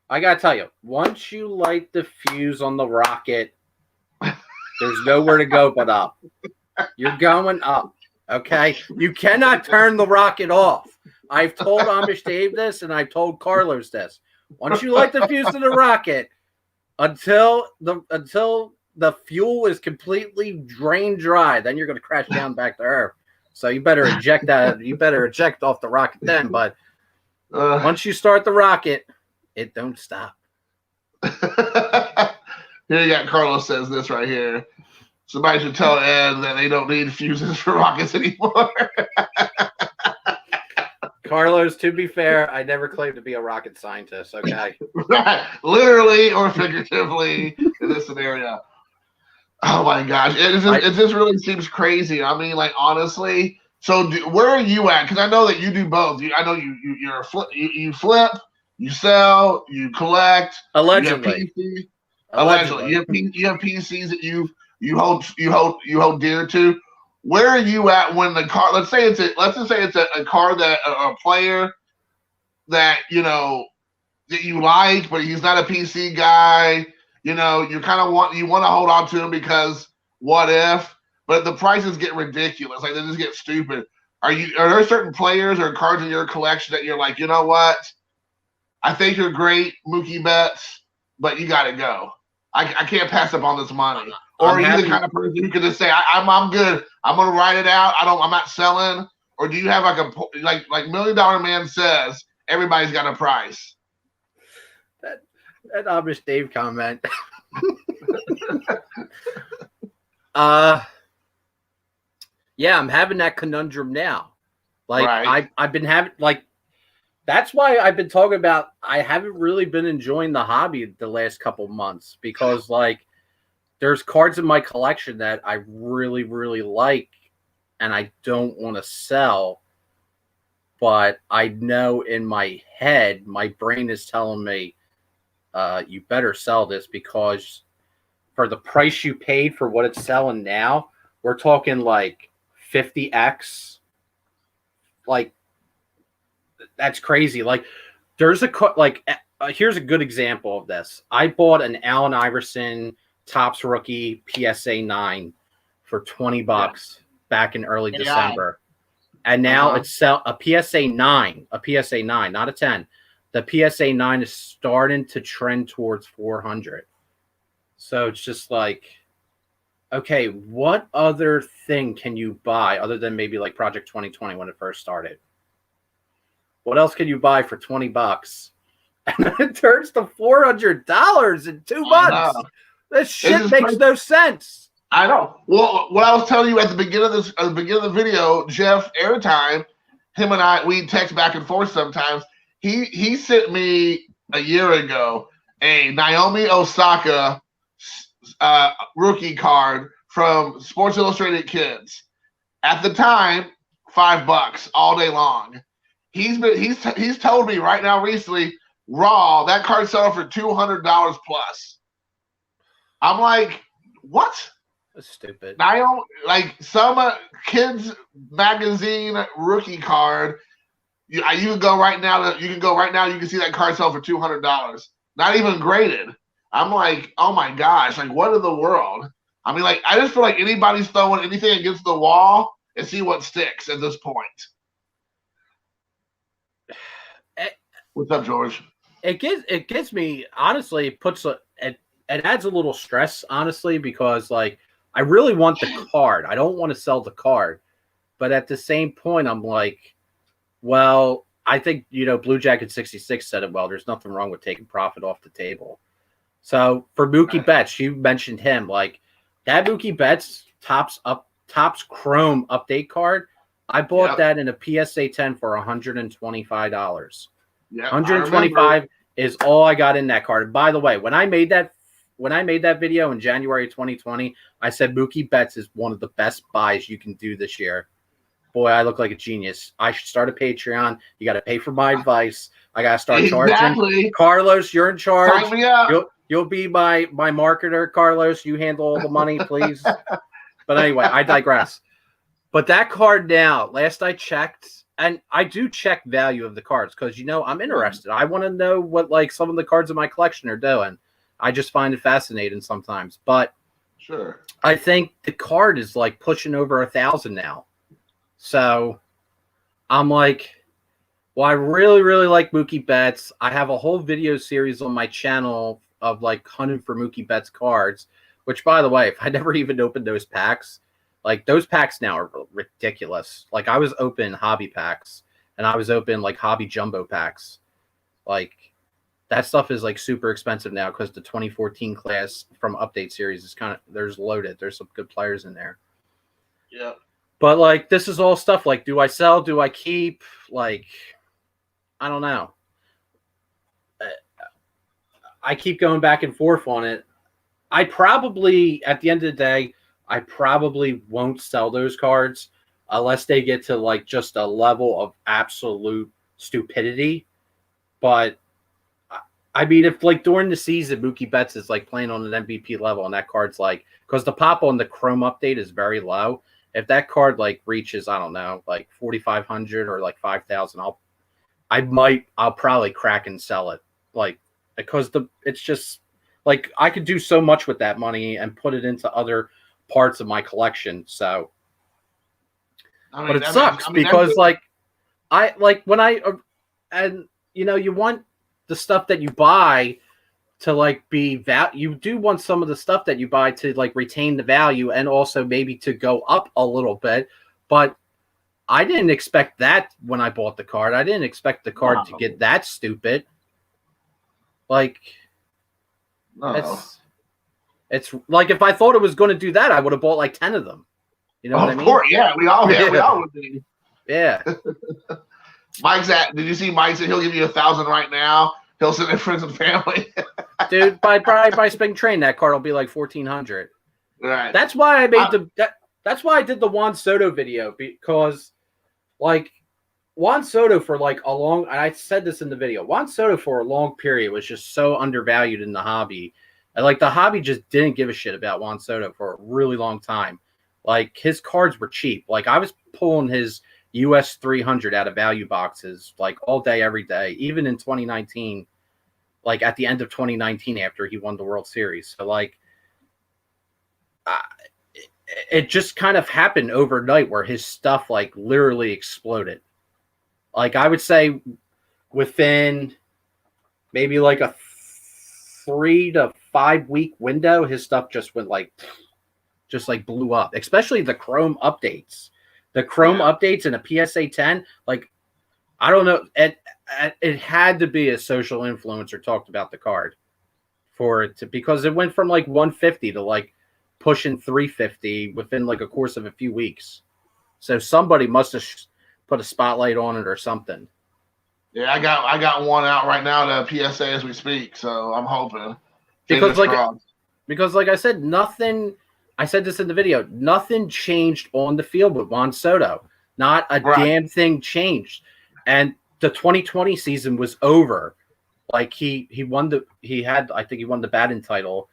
I gotta tell you, once you light the fuse on the rocket, there's nowhere to go but up. You're going up. Okay? You cannot turn the rocket off. I've told Amish Dave this, and I've told Carlos this. Once you light the fuse to the rocket, until the fuel is completely drained dry, then you're going to crash down back to Earth. So you better eject that. You better eject off the rocket then. But once you start the rocket, it don't stop. Here you got Carlos says this right here. Somebody should tell Ed that they don't need fuses for rockets anymore. Carlos, to be fair, I never claimed to be a rocket scientist, okay? Right. Literally or figuratively in this scenario. Oh my gosh. It just really seems crazy. I mean, like, honestly. So where are you at? Because I know that you do both. I know you're you flip, you sell, you collect. Allegedly. Allegedly. You have PCs that you hold dear to. Where are you at when the car? Let's just say it's a car that a player that that you like, but he's not a PC guy. You kind of want to hold on to him because what if? But the prices get ridiculous. Like, they just get stupid. Are there certain players or cards in your collection that you're like, you know what? I think you're great, Mookie Betts, but you got to go. I can't pass up on this money. Or are you the kind of person who can just say, I'm good. I'm gonna ride it out. I'm not selling. Or do you have like $1 Million Man says, everybody's got a price? That Amish Dave comment. Yeah, I'm having that conundrum now. Like, right. I've been having, like, that's why I've been talking about I haven't really been enjoying the hobby the last couple months, because like there's cards in my collection that I really, really like and I don't want to sell, but I know in my head, my brain is telling me, you better sell this, because for the price you paid for what it's selling now, we're talking like 50x. Like, that's crazy. Like, there's here's a good example of this. I bought an Allen Iverson Topps rookie PSA 9 for $20 back in early December. And now it's a PSA 9, not a 10. The PSA 9 is starting to trend towards 400. So it's just like, okay, what other thing can you buy other than maybe like Project 2020 when it first started? What else can you buy for $20? And it turns to $400 in 2 months. This shit makes no sense. I know. Well, what I was telling you at the beginning of the video, Jeff Airtime, him and I, we text back and forth sometimes. He sent me a year ago a Naomi Osaka rookie card from Sports Illustrated Kids. At the time, $5 all day long. He's told me right now recently, raw, that card sold for $200 plus. I'm like, what? That's stupid. Naomi, like some kids magazine rookie card. You can go right now. You can see that card sell for $200. Not even graded. I'm like, oh my gosh! Like, what in the world? I mean, like, I just feel like anybody's throwing anything against the wall and see what sticks at this point. What's up, George? It gives me, honestly, it adds a little stress, honestly, because like I really want the card. I don't want to sell the card, but at the same point, I'm like, well, I think Blue Jacket 66 said it well. There's nothing wrong with taking profit off the table. So for Mookie Betts, you mentioned him. Like that Mookie Betts Topps Chrome update card, I bought that in a PSA 10 for $125. Yeah, $125 is all I got in that card. And by the way, when I made that video in January 2020, I said Mookie Betts is one of the best buys you can do this year. Boy, I look like a genius. I should start a Patreon. You got to pay for my advice. I got to start charging. Carlos, you're in charge. Sign me up. You'll be my marketer, Carlos. You handle all the money, please. But anyway, I digress. But that card now, last I checked, and I do check value of the cards because, I'm interested. I want to know what, like, some of the cards in my collection are doing. I just find it fascinating sometimes. But sure, I think the card is, like, pushing over 1,000 now. So I'm like, well, I really, really like Mookie Betts. I have a whole video series on my channel of, like, hunting for Mookie Betts cards, which, by the way, if I never even opened those packs, like, those packs now are ridiculous. Like, I was open hobby packs, and I was open, like, hobby jumbo packs. Like, that stuff is, like, super expensive now because the 2014 class from Update Series is there's loaded. There's some good players in there. Yeah. But, like, this is all stuff, like, do I sell? Do I keep? Like, I don't know. I keep going back and forth on it. I probably, at the end of the day, I probably won't sell those cards unless they get to, like, just a level of absolute stupidity. But, I mean, if, like, during the season, Mookie Betts is, like, playing on an MVP level and that card's, like, because the pop on the Chrome update is very low. If that card, like, reaches, I don't know, like 4,500 or like 5,000, I'll probably crack and sell it. Like, because it's just like I could do so much with that money and put it into other parts of my collection. So, but it sucks because like you want the stuff that you buy to, like, be you do want some of the stuff that you buy to, like, retain the value and also maybe to go up a little bit. But I didn't expect that when I bought the card. I didn't expect the card to get that stupid. Like, it's like if I thought it was going to do that, I would have bought like 10 of them. You know what I mean? Of course, yeah. We all would be. Yeah. Did you see Mike said he'll give you 1,000 right now? He'll send their friends and family. Dude, by spring train, that card will be like 1,400. Right. That's why I made that's why I did the Juan Soto video, because, like, Juan Soto for, like, and I said this in the video, Juan Soto for a long period was just so undervalued in the hobby. And, like, the hobby just didn't give a shit about Juan Soto for a really long time. Like, his cards were cheap. Like, I was pulling his US 300 out of value boxes, like, all day, every day, even in 2019, like, at the end of 2019 after he won the World Series. So, like, it just kind of happened overnight where his stuff, like, literally exploded. Like, I would say within maybe like a 3 to 5 week window, his stuff just went just blew up. Especially the Chrome updates. The Chrome updates and a PSA 10, like, I don't know. It had to be a social influencer talked about the card for it to, because it went from like 150 to like pushing 350 within like a course of a few weeks. So somebody must have put a spotlight on it or something. Yeah, I got one out right now to PSA as we speak, so I'm hoping. Because like I said, nothing. I said this in the video. Nothing changed on the field with Juan Soto. Not a damn thing changed. And the 2020 season was over. Like he won I think he won the batting title,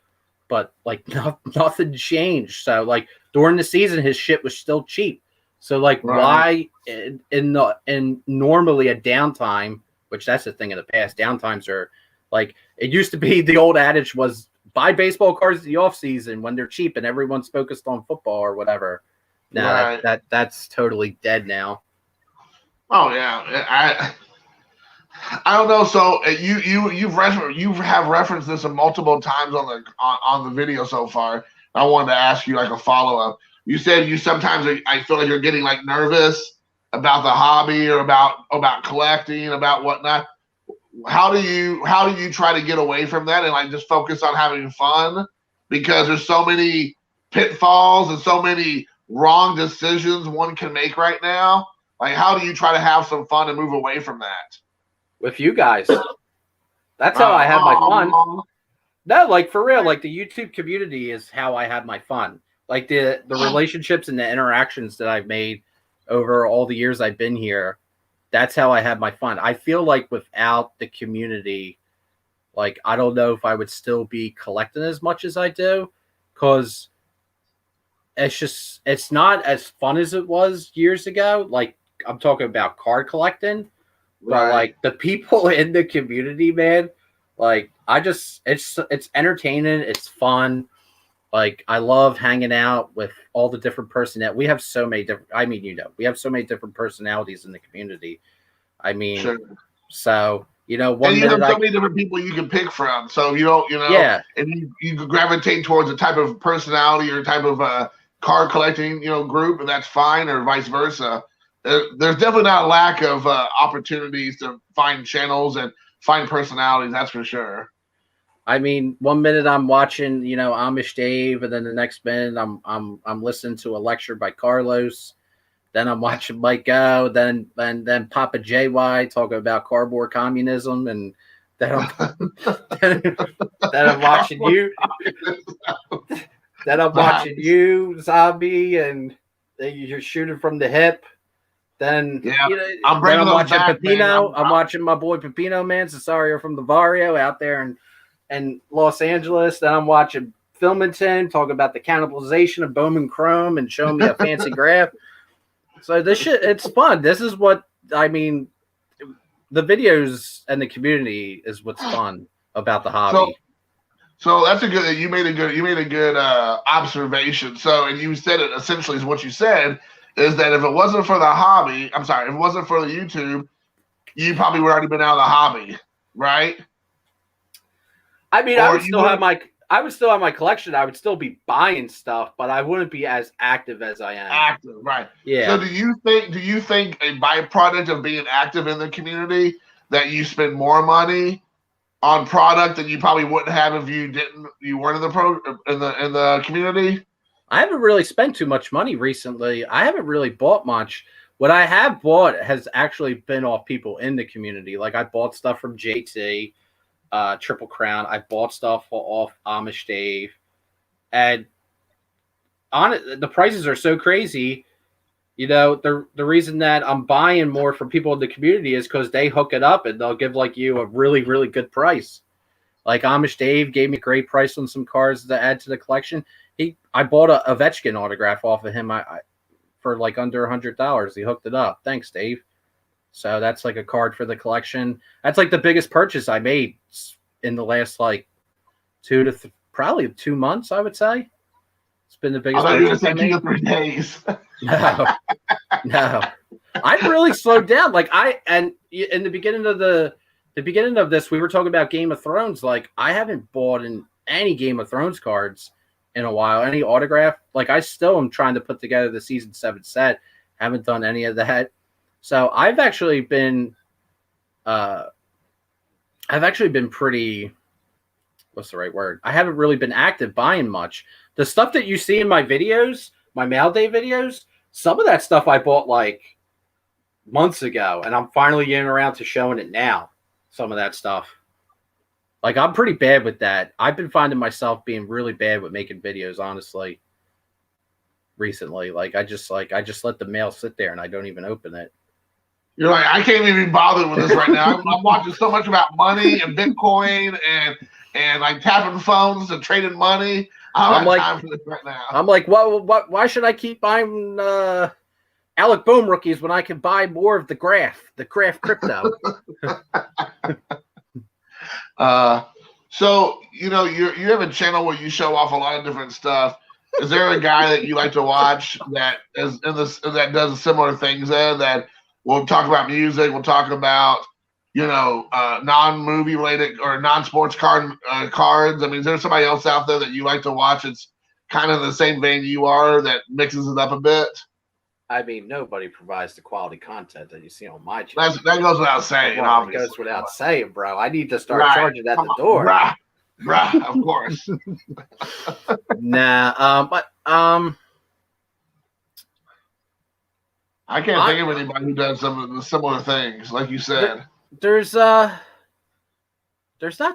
but like nothing changed. So like during the season, his shit was still cheap. So like why in normally a downtime, which that's the thing in the past, downtimes are like, it used to be, the old adage was buy baseball cards in the off season when they're cheap and everyone's focused on football or whatever. No, that's totally dead now. Oh yeah, I don't know. So you have referenced this multiple times on the video so far. I wanted to ask you like a follow up. You said you sometimes, I feel like you're getting like nervous about the hobby or about collecting, about whatnot. How do you try to get away from that and like just focus on having fun? Because there's so many pitfalls and so many wrong decisions one can make right now. Like, how do you try to have some fun and move away from that? With you guys. That's how I have my fun. No, like for real, like the YouTube community is how I have my fun. Like the relationships and the interactions that I've made over all the years I've been here, that's how I have my fun. I feel like without the community, like I don't know if I would still be collecting as much as I do, because it's not as fun as it was years ago. Like I'm talking about card collecting, but like the people in the community, man, like it's entertaining, it's fun. Like I love hanging out with all the different personalities. We have so many different. I mean, we have so many different personalities in the community. I mean, so you have so many different people you can pick from. So and you gravitate towards a type of personality or type of card collecting group, and that's fine, or vice versa. There's definitely not a lack of opportunities to find channels and find personalities. That's for sure. I mean, 1 minute I'm watching, Amish Dave, and then the next minute I'm listening to a lecture by Carlos. Then I'm watching Mike Go. Then Papa JY talking about cardboard communism, and then I'm watching you. Then I'm watching you, Zombie, and then you're shooting from the hip. Then I'm watching Pepino. I'm watching my boy Pepino, man, Cesario from the Barrio out there and Los Angeles. Then I'm watching Filmington talking about the cannibalization of Bowman Chrome and showing me a fancy graph. So this shit, it's fun. This is what I mean. The videos and the community is what's fun about the hobby. So that's you made a good observation. So, and you said it essentially is what you said is that if it wasn't for the hobby, if it wasn't for the YouTube, you probably would already been out of the hobby, right? I mean, I would still have my collection. I would still be buying stuff, but I wouldn't be as active as I am. Active, right? Yeah. So do you think a byproduct of being active in the community that you spend more money on product than you probably wouldn't have if you weren't in the community? I haven't really spent too much money recently. I haven't really bought much. What I have bought has actually been off people in the community. Like I bought stuff from JT. Triple Crown. I bought stuff off Amish Dave, and the prices are so crazy. The reason that I'm buying more from people in the community is because they hook it up and they'll give like you a really, really good price. Like Amish Dave gave me a great price on some cards to add to the collection. I bought a Ovechkin autograph off of him for like under $100. He hooked it up. Thanks, Dave. So that's like a card for the collection. That's like the biggest purchase I made in the last like probably 2 months, I would say. It's been the biggest purchase I made. 2 to 3 days. No. I've really slowed down. Like in the beginning of the the beginning of this, we were talking about Game of Thrones. Like, I haven't bought any Game of Thrones cards in a while, any autograph. Like, I still am trying to put together the season 7 set. Haven't done any of that. So I've actually been pretty, what's the right word? I haven't really been active buying much. The stuff that you see in my videos, my mail day videos, some of that stuff I bought like months ago, and I'm finally getting around to showing it now. Some of that stuff. Like, I'm pretty bad with that. I've been finding myself being really bad with making videos, honestly, recently. Like, I just let the mail sit there and I don't even open it. You're like, I can't even be bothered with this right now. I'm watching so much about money and Bitcoin and like tapping phones and trading money. I don't have time for this right now. I'm like, why should I keep buying Alec Bohm rookies when I can buy more of the graph crypto? So you have a channel where you show off a lot of different stuff. Is there a guy that you like to watch that does similar things that we'll talk about music, we'll talk about non-movie related or non-sports cards? I mean, is there somebody else out there that you like to watch? It's kind of the same vein you are that mixes it up a bit. I mean, nobody provides the quality content that you see on my channel. That goes without saying. Well, it goes without saying, bro. I need to start charging at the door. Bruh, of course. But I can't think of anybody who does some of the similar things, like you said. There's not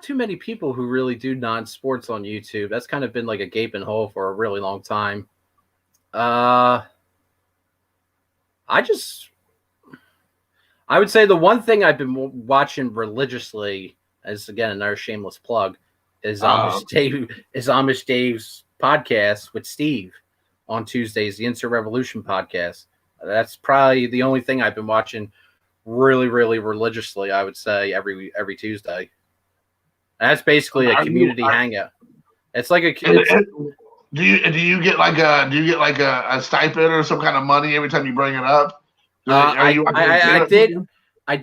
too many people who really do non-sports on YouTube. That's kind of been like a gaping hole for a really long time. I would say the one thing I've been watching religiously, as again another shameless plug, is Amish Dave's podcast with Steve on Tuesdays, the Insert Revolution podcast. That's probably the only thing I've been watching really, really religiously. I would say every Tuesday. That's basically a community hangout. It's like a. Do you get like a stipend or some kind of money every time you bring it up? I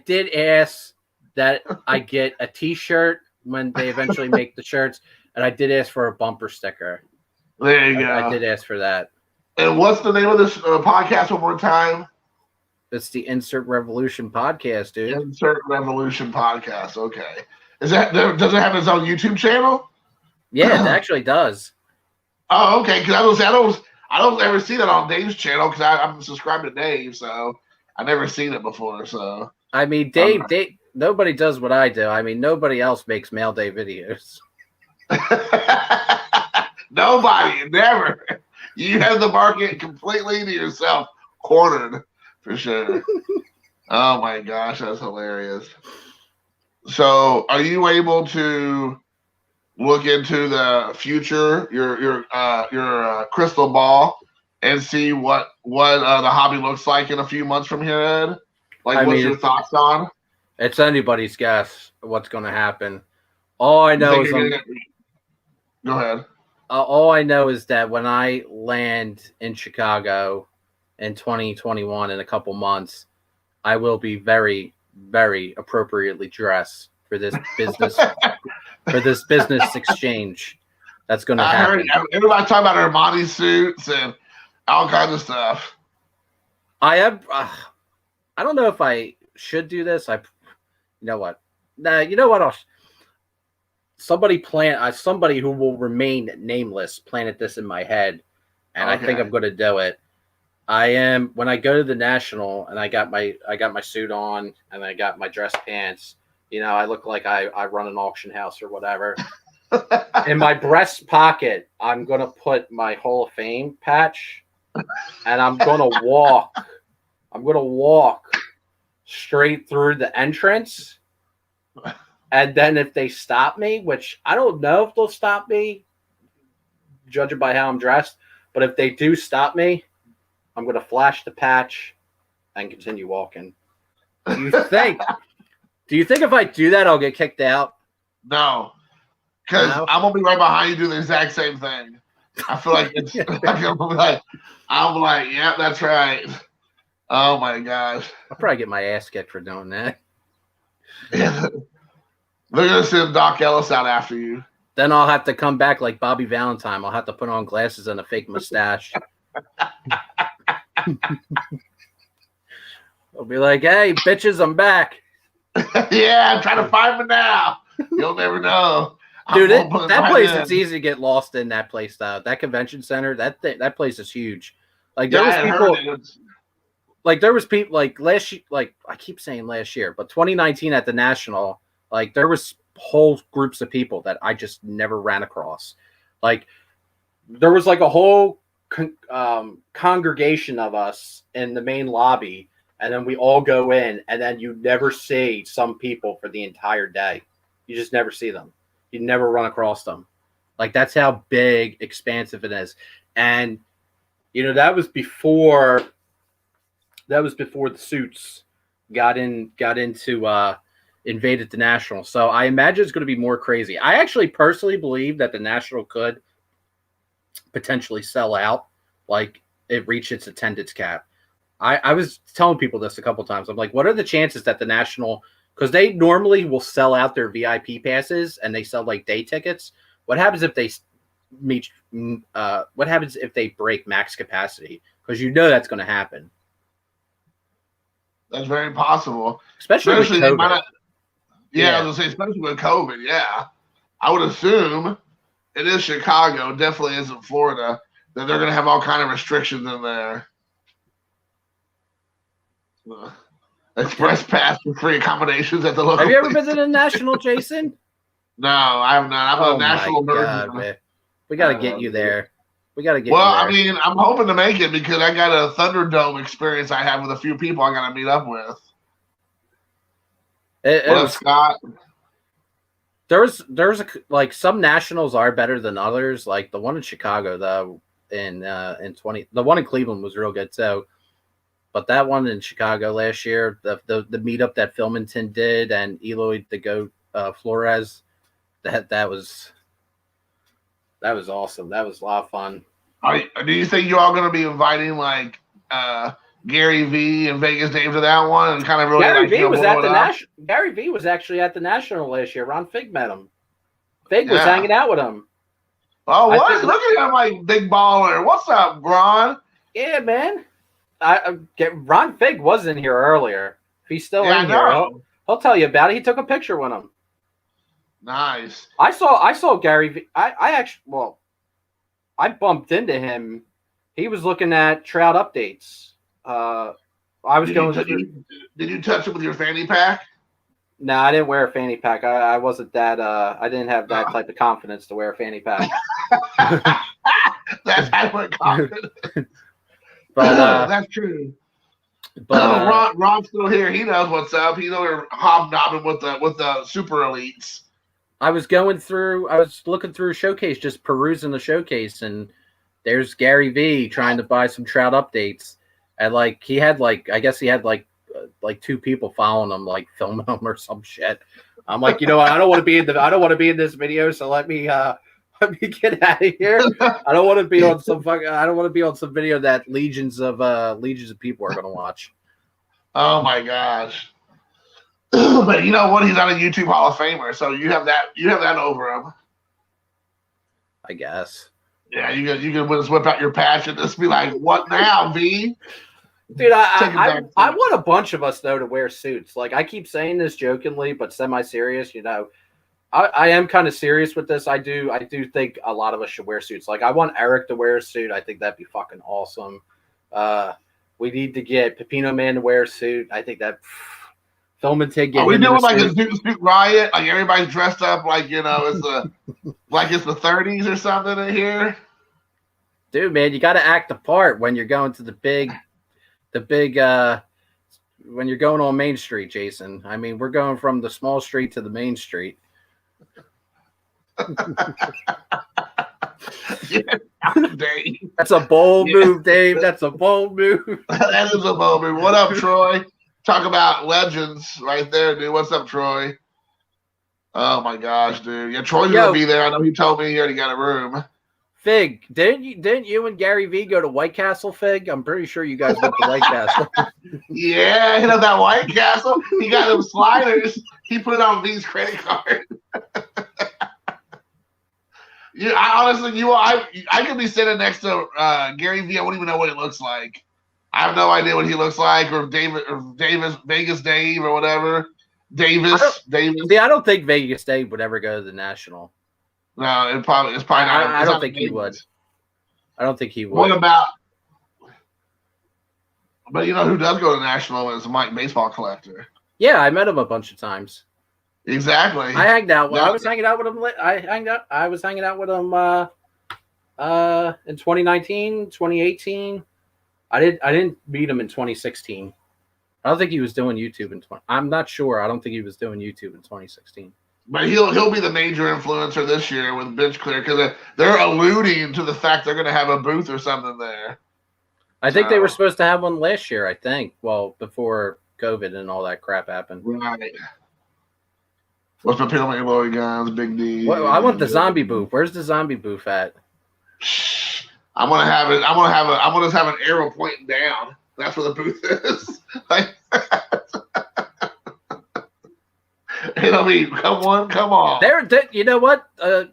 did ask that I get a T-shirt when they eventually make the shirts, and I did ask for a bumper sticker. There you go. I did ask for that. And what's the name of this podcast one more time? It's the Insert Revolution podcast, dude. Insert Revolution podcast. Okay. Does it have its own YouTube channel? Yeah, it actually does. Oh, okay. Because I don't ever see that on Dave's channel because I'm subscribed to Dave, so I never seen it before. So I mean, Dave, nobody does what I do. I mean, nobody else makes mail day videos. Nobody, never. You have the market completely to yourself, cornered for sure. Oh my gosh, that's hilarious. So, are you able to look into the future, your crystal ball, and see what the hobby looks like in a few months from here, Ed? Like, what's your thoughts on? It's anybody's guess what's going to happen. All I know is go ahead. All I know is that when I land in Chicago in 2021 in a couple months, I will be very, very appropriately dressed for this business exchange that's going to happen. Everybody talking about Armani suits and all kinds of stuff. I don't know if I should do this. You know what? You know what? Somebody who will remain nameless planted this in my head, and okay. I think I'm going to do it. When I go to the National and I got my suit on and I got my dress pants, I look like I run an auction house or whatever. In my breast pocket, I'm going to put my Hall of Fame patch, and I'm going to walk straight through the entrance. And then if they stop me, which I don't know if they'll stop me, judging by how I'm dressed, but if they do stop me, I'm going to flash the patch and continue walking. Do you think if I do that, I'll get kicked out? No, because I'm going to be right behind you doing the exact same thing. I feel like I'm like, yeah, that's right. Oh my gosh. I'll probably get my ass kicked for doing that. Yeah. They're gonna send Doc Ellis out after you. Then I'll have to come back like Bobby Valentine. I'll have to put on glasses and a fake mustache. I'll be like, "Hey, bitches, I'm back." Yeah, I'm trying to find me now. You'll never know. Dude, that place is easy to get lost in. That place, though, that convention center, that place is huge. Like there was people, like there was people like last year, like I keep saying last year, but 2019 at the National, like there was whole groups of people that I just never ran across. Like there was like a whole congregation of us in the main lobby, and then we all go in, and then you never see some people for the entire day. You just never see them. You never run across them. Like that's how big, expansive it is. And you know, that was before the suits got into invaded the National. So I imagine it's going to be more crazy. I actually personally believe that the National could potentially sell out, like it reached its attendance cap. I was telling people this a couple times. I'm like, what are the chances that the National, because they normally will sell out their VIP passes and they sell like day tickets. What happens if they meet? What happens if they break max capacity? Because you know that's going to happen. That's very possible. Especially with COVID. I was going to say, especially with COVID, yeah. I would assume it is Chicago, definitely isn't Florida, that they're going to have all kind of restrictions in there. Express pass for free accommodations at the local. Have you ever been to the National, Jason? No, I have not. I'm a national nerd. We got to get you there. We got to get. Well, I mean, I'm hoping to make it because I got a Thunderdome experience I have with a few people I got to meet up with. Scott? There's like some Nationals are better than others. Like the one in Chicago, though, in the one in Cleveland was real good too. But that one in Chicago last year, the meetup that Filmington did and Eloy the Goat Flores, that was awesome. That was a lot of fun. Do you think you're all going to be inviting like Gary V and Vegas Dave to that one and kind of really Gary V was at the National. Gary V was actually at the National last year. Ron Fig met him. Fig was hanging out with him. Oh, what? Look at him, like big baller. What's up, Ron? Yeah, man. Ron Fig was in here earlier. If he's still in here, he'll tell you about it. He took a picture with him. Nice. I saw Gary V. I bumped into him. He was looking at trout updates. Did you touch it with your fanny pack? No, I didn't wear a fanny pack. I wasn't that. I didn't have that type of confidence to wear a fanny pack. That's type of confidence. But that's true. But Ron's still here. He knows what's up. He's over hobnobbing with the super elites. I was looking through a showcase, just perusing the showcase, and there's Gary V trying to buy some trout updates. And like he had two people following him, like filming him or some shit. I'm like, you know what? I don't want to be in this video, so let me get out of here. I don't want to be on some video that legions of people are gonna watch. Oh my gosh. But you know what? He's not a YouTube Hall of Famer, so you have that over him. I guess. Yeah, you can just whip out your patch and just be like, "What now, V?" Dude, I want a bunch of us though to wear suits. Like I keep saying this jokingly, but semi-serious. You know, I am kind of serious with this. I do think a lot of us should wear suits. Like I want Eric to wear a suit. I think that'd be fucking awesome. We need to get Pepino Man to wear a suit. I think that Filmington. Are we doing like a suit riot? Like everybody's dressed up like it's the like it's the 30s or something in here. Dude, man, you got to act the part when you're going to the big when you're going on Main Street, Jason. I mean, we're going from the small street to the main street. Dave. That's a bold move, Dave. That's a bold move. That is a bold move. What up, Troy? Talk about legends right there, dude. What's up, Troy? Oh my gosh, dude. Yeah, Troy's gonna be there. I know he told me he already got a room. Fig, didn't you and Gary V go to White Castle, Fig? I'm pretty sure you guys went to White Castle. Yeah, that White Castle. He got them sliders. He put it on V's credit card. Yeah, I could be sitting next to Gary V. I wouldn't even know what it looks like. I have no idea what he looks like, or Davis, Vegas Dave, or whatever. Davis. See, I don't think Vegas Dave would ever go to the National. No, it's probably not. I don't think he would. I don't think he would. What about? But you know who does go to National is Mike Baseball Collector. Yeah, I met him a bunch of times. Exactly. I hanged out. I was hanging out with him. I was hanging out with him in 2019, 2018. I didn't meet him in 2016. I don't think he was doing YouTube in 20. I'm not sure. I don't think he was doing YouTube in 2016. But he'll be the major influencer this year with Bench Clear because they're alluding to the fact they're going to have a booth or something there. I think they were supposed to have one last year. I think. Well, before COVID and all that crap happened. Right. What's my penalty, Lloyd guns? Big D. Well, I want the zombie booth. Where's the zombie booth at? I'm gonna have it. I'm gonna just have an arrow pointing down. That's where the booth is. I mean, come on. You know what?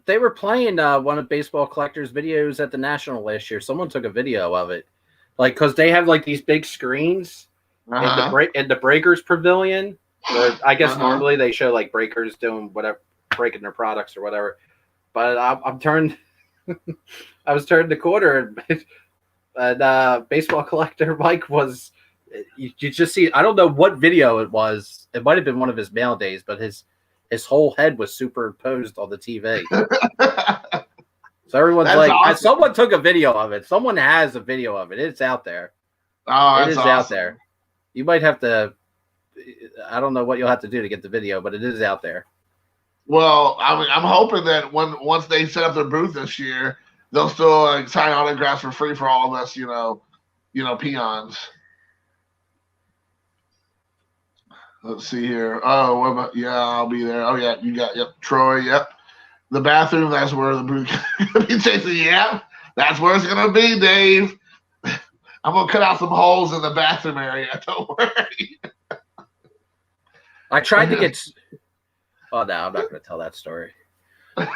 They were playing one of Baseball Collector's videos at the National last year. Someone took a video of it, because they have these big screens in the Breakers Pavilion. Where I guess normally they show breakers doing whatever, breaking their products or whatever. But I'm turned. I was turned the corner, and Baseball Collector Mike was. You just see. I don't know what video it was. It might have been one of his mail days, but his whole head was superimposed on the TV. So everyone's awesome. Someone took a video of it. Someone has a video of it. It's out there. Oh, it is awesome. Out there. You might have to. I don't know what you'll have to do to get the video, but it is out there. Well, I'm hoping that once they set up their booth this year, they'll still sign autographs for free for all of us, peons. Let's see here. Oh, what about? Yeah, I'll be there. Oh yeah, you got Troy. Yep, the bathroom. That's where the booth gonna be chasing. Yeah, that's where it's gonna be, Dave. I'm gonna cut out some holes in the bathroom area. Don't worry. I tried to get. Oh no, I'm not going to tell that story. Oh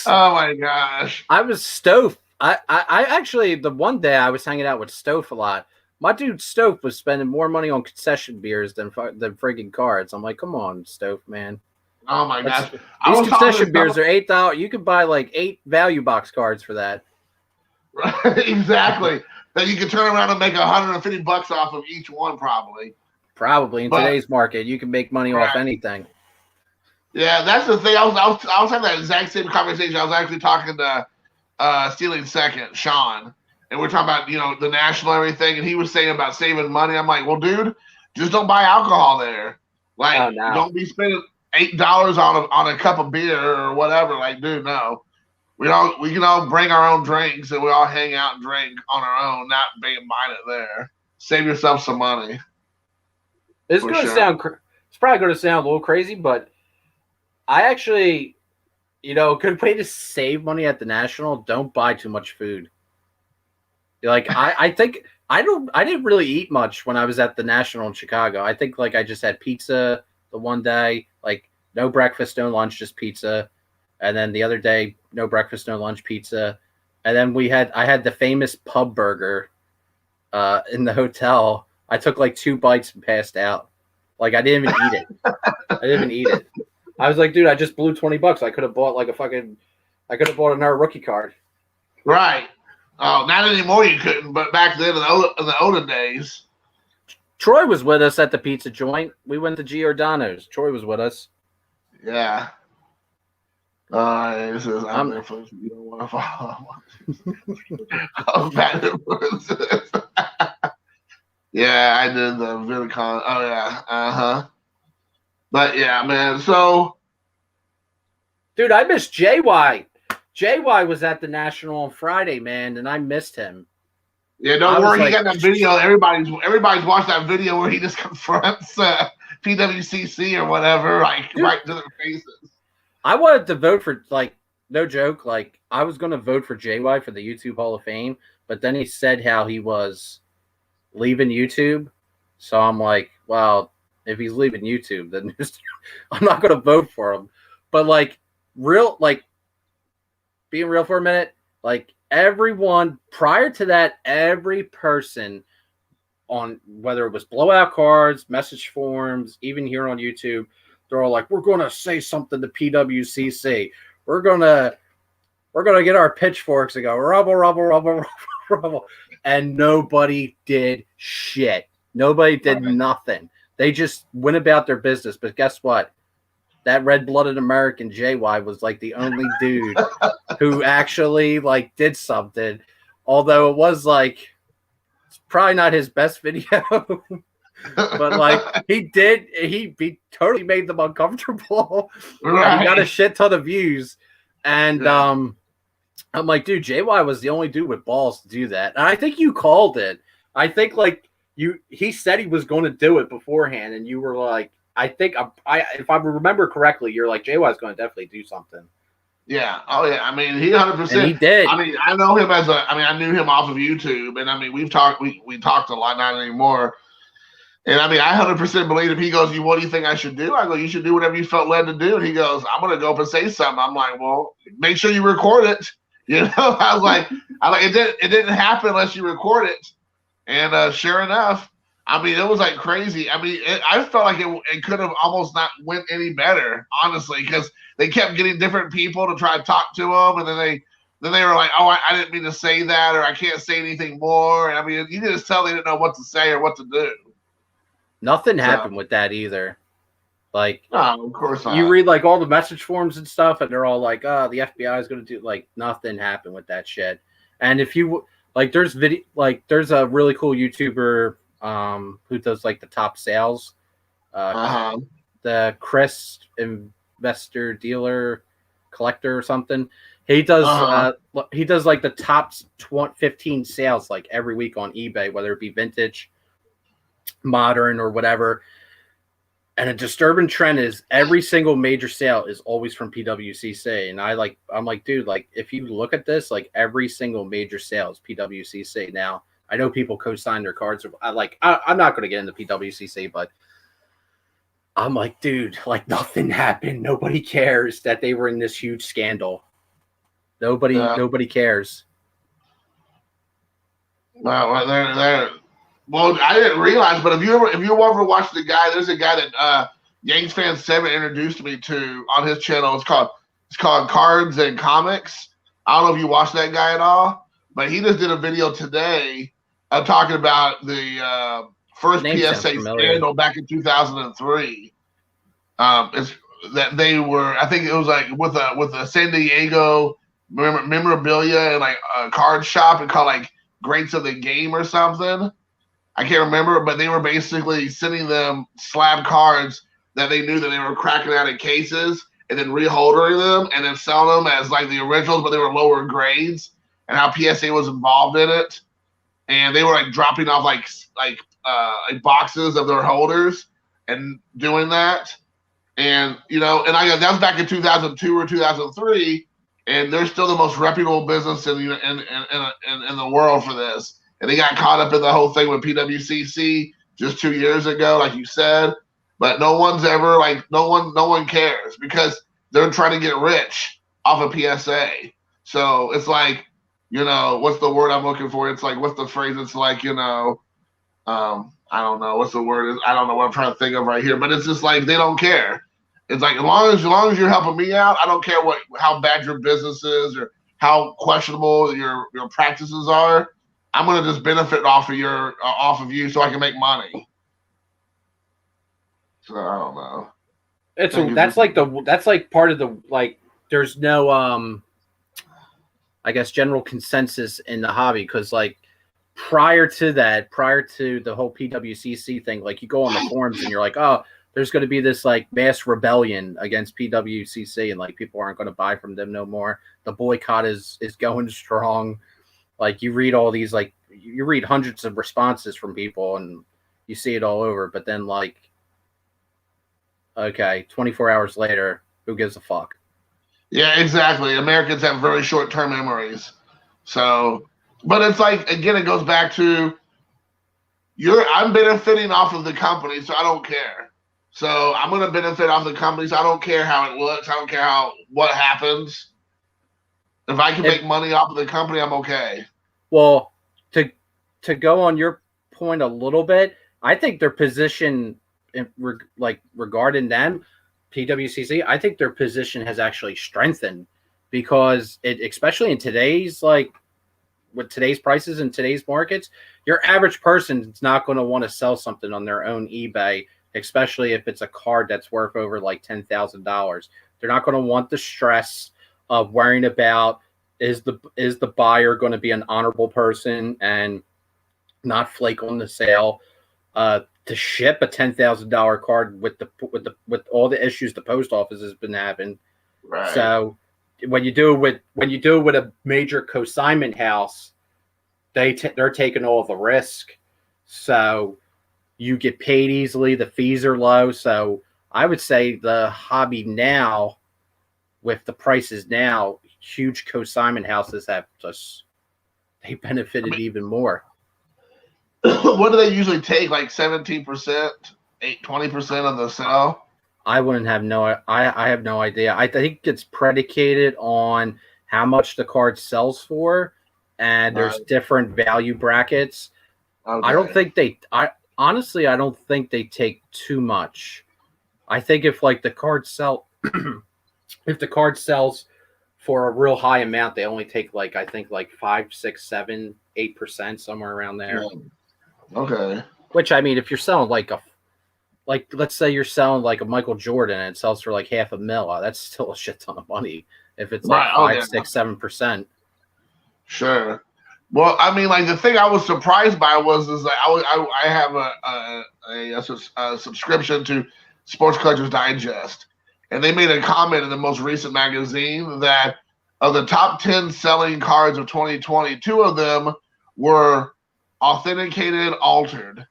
my gosh! I was Stove. I actually the one day I was hanging out with Stove a lot. My dude Stove was spending more money on concession beers than friggin' cards. I'm like, come on, Stove, man. Oh my gosh! These concession beers are $8. You could buy 8 value box cards for that. Right, exactly. That you can turn around and make $150 off of each one, probably. Probably in today's market, you can make money off anything. Yeah, that's the thing. I was having that exact same conversation. I was actually talking to Stealing Second, Sean, and we're talking about the National and everything, and he was saying about saving money. I'm like, well, dude, just don't buy alcohol there. Don't be spending $8 on a cup of beer or whatever. Dude, no. We can all bring our own drinks and we all hang out and drink on our own, not buying it there. Save yourself some money. It's going to sound. It's probably going to sound a little crazy, but I actually, a good way to save money at the National. Don't buy too much food. I think I didn't really eat much when I was at the National in Chicago. I think I just had pizza the one day, no breakfast, no lunch, just pizza. And then the other day, no breakfast, no lunch, pizza. And then I had the famous pub burger in the hotel. I took 2 bites and passed out. I didn't even eat it. I didn't even eat it. I was like, dude, I just blew $20. I could have bought I could have bought another rookie card. Right. Oh, not anymore you couldn't, but back then in the olden days. Troy was with us at the pizza joint. We went to Giordano's. Troy was with us. Yeah. It says I'm influenced. You don't want to follow. Bad influences. Yeah, I did the Vidicon. Oh yeah, But yeah, man. So, dude, I missed JY. JY was at the National on Friday, man, and I missed him. Yeah, don't worry. He got that video. Everybody's watched that video where he just confronts PWCC or whatever, right to their faces. I wanted to vote for, like, no joke, like, I was going to vote for JY for the YouTube Hall of Fame, but then he said how he was leaving YouTube. So I'm like, well, if he's leaving YouTube, then I'm not going to vote for him. But, like, being real for a minute, like, everyone prior to that, every person on, whether it was blowout cards, message forums, even here on YouTube, they're all like, we're going to say something to PWCC. We're going to get our pitchforks and go, rubble, rubble, rubble, rubble, rubble. And nobody did shit. Nobody did nothing. They just went about their business. But guess what? That red-blooded American JY was like the only dude who actually like did something. Although it was like, it's probably not his best video. But like he totally made them uncomfortable. And he got a shit ton of views. And I'm like, dude, JY was the only dude with balls to do that. And I think you called it. I think like he said he was going to do it beforehand, and you were like, I think if I remember correctly, you're like, JY is going to definitely do something. Yeah. Oh yeah. I mean, he 100%. And he did. I mean, I know him I knew him off of YouTube, and I mean, we talked a lot, not anymore. And I mean, I 100% believe if he goes, what do you think I should do? I go, you should do whatever you felt led to do. And he goes, I'm going to go up and say something. I'm like, well, make sure you record it. You know, I was like, it didn't happen unless you record it. And sure enough, I mean, it was like crazy. I mean, I felt like it could have almost not went any better, honestly, because they kept getting different people to try to talk to them, and then they were like, oh, I didn't mean to say that, or I can't say anything more. And I mean, you just tell they didn't know what to say or what to do. Nothing happened with that either. Like, no, of course not. You read like all the message forums and stuff, and they're all like, "Oh, the FBI is going to do," like, nothing happened with that shit. And if you like, there's a really cool YouTuber who does like the top sales, the Chris Investor Dealer Collector or something. He does like the top 15 sales like every week on eBay, whether it be vintage, modern, or whatever. And a disturbing trend is every single major sale is always from PWCC. And I'm like, dude, like, if you look at this, like, every single major sale is PWCC. Now, I know people co-sign their cards. I'm not going to get into PWCC, but I'm like, dude, like, nothing happened. Nobody cares that they were in this huge scandal. Nobody cares. Well, I didn't realize, but if you ever watched the guy, there's a guy that Yanks Fan 7 introduced me to on his channel. It's called Cards and Comics. I don't know if you watched that guy at all, but he just did a video today talking about the first PSA scandal back in 2003. It's that they were, I think it was like with a San Diego memorabilia and like a card shop and called like Greats of the Game or something. I can't remember, but they were basically sending them slab cards that they knew that they were cracking out of cases and then reholdering them and then selling them as like the originals, but they were lower grades, and how PSA was involved in it. And they were like dropping off like boxes of their holders and doing that. And, you know, and that was back in 2002 or 2003, and they're still the most reputable business in the world for this. And they got caught up in the whole thing with PWCC just 2 years ago, like you said. But no one cares because they're trying to get rich off of PSA. So it's like, you know, what's the word I'm looking for? It's like, what's the phrase? It's like, you know, I don't know what's the word. I don't know what I'm trying to think of right here. But it's just like they don't care. It's like as long as you're helping me out, I don't care how bad your business is or how questionable your practices are. I'm gonna just benefit off of you so I can make money. So I don't know. That's like part of the, like, there's no I guess general consensus in the hobby, because like prior to the whole PWCC thing, like you go on the forums and you're like, oh, there's going to be this like mass rebellion against PWCC and like people aren't going to buy from them no more. The boycott is going strong. Like you read all these, like you read hundreds of responses from people and you see it all over. But then like, okay, 24 hours later, who gives a fuck? Yeah, exactly. Americans have very short-term memories. So, but it's like again, it goes back to I'm benefiting off of the company, so I don't care. So I'm going to benefit off the company, so I don't care how it looks. I don't care what happens. If I can If make money off of the company, I'm okay. well, to go on your point a little bit, I think their position, regarding them, PWCC, I think their position has actually strengthened because especially in today's with today's prices and today's markets, your average person is not going to want to sell something on their own eBay, especially if it's a card that's worth over like $10,000. They're not going to want the stress of worrying about is the buyer going to be an honorable person and not flake on the sale. To ship a $10,000 card with all the issues the post office has been having, Right. so when you do it with a major consignment house, they're taking all the risk, so you get paid easily. The fees are low, so I would say the hobby now, with the prices now, huge consignment houses have just they I benefited mean, even more. what do they usually take? Like 17%, 20% of the sale? I wouldn't have no I have no idea. I think it's predicated on how much the card sells for, and there's Right. different value brackets. I don't Okay. think I honestly I don't think they take too much. I think if like the card sell if the card sells for a real high amount, they only take like I think like 5, 6, 7, 8% somewhere around there. Yeah. Okay. Which I mean, if you're selling let's say you're selling like a Michael Jordan and it sells for like half a mil, that's still a shit ton of money. If it's like Right. Oh, five, yeah. 6, 7%. Sure. Well, I mean, like the thing I was surprised by was is like I have a subscription to Sports Collectors Digest, and they made a comment in the most recent magazine that of the top 10 selling cards of 2020, two of them were authenticated, altered,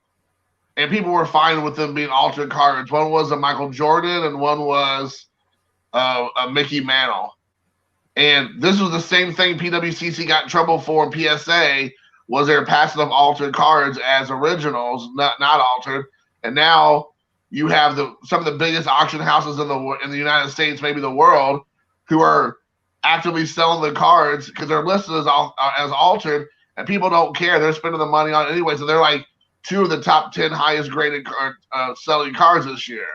and people were fine with them being altered cards. One was a Michael Jordan, and one was a Mickey Mantle. And this was the same thing PWCC got in trouble for in PSA was their passing of altered cards as originals, not altered. And now you have some of the biggest auction houses in the United States, maybe the world, who are actively selling the cards because they're listed as altered, and people don't care. They're spending the money on it anyway. So they're like two of the top 10 highest graded selling cards this year.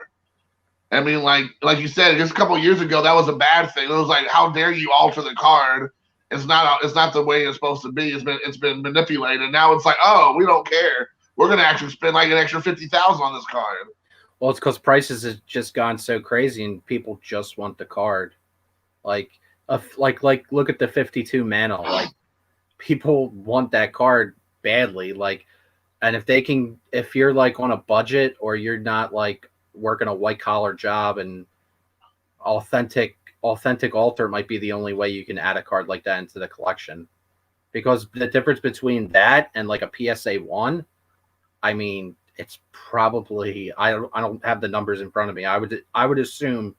I mean, like you said, just a couple of years ago, that was a bad thing. It was like, how dare you alter the card? It's not the way it's supposed to be. It's been manipulated. Now it's like, oh, we don't care. We're gonna actually spend like an extra 50,000 on this card. Well, it's because prices have just gone so crazy and people just want the card. Like, look at the 52 Mantle. Like, people want that card badly. Like, and if you're like on a budget or you're not like working a white collar job, and authentic alter might be the only way you can add a card like that into the collection, because the difference between that and like a PSA 1, I mean, it's probably I don't have the numbers in front of me. I would assume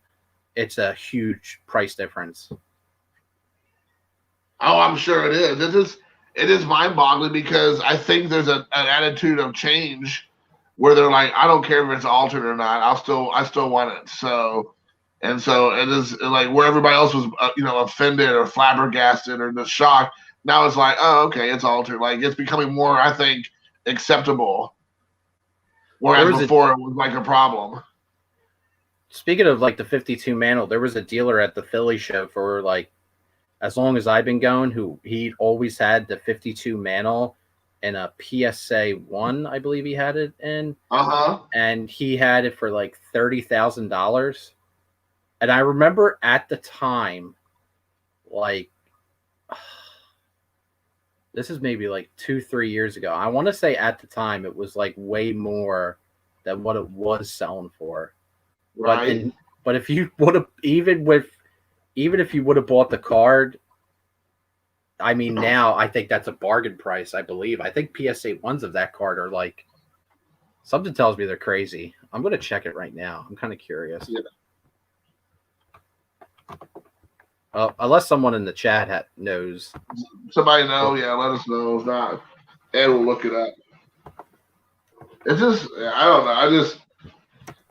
it's a huge price difference. Oh, I'm sure it is. It is mind-boggling because I think there's an attitude of change where they're like, I don't care if it's altered or not. I still want it. So it is like where everybody else was, offended or flabbergasted or just shocked. Now it's like, oh, okay, it's altered. Like it's becoming more, I think, acceptable. There Whereas was a before it was like a problem. Speaking of like the 52 Mantle, there was a dealer at the Philly show for like as long as I've been going, who he always had the 52 Mantle and a PSA 1, I believe he had it in, Uh huh. and he had it for like $30,000. And I remember at the time, like this is maybe like 2, 3 years ago. I want to say at the time it was like way more than what it was selling for. But Right. in but if you would have even if you would have bought the card, I mean, now I think that's a bargain price. I believe. I think PSA 1s of that card are like something tells me they're crazy. I'm gonna check it right now. I'm kind of curious. Yeah. Unless someone in the chat knows. Somebody know? Yeah, let us know. If not, Ed will look it up. It's just, I don't know.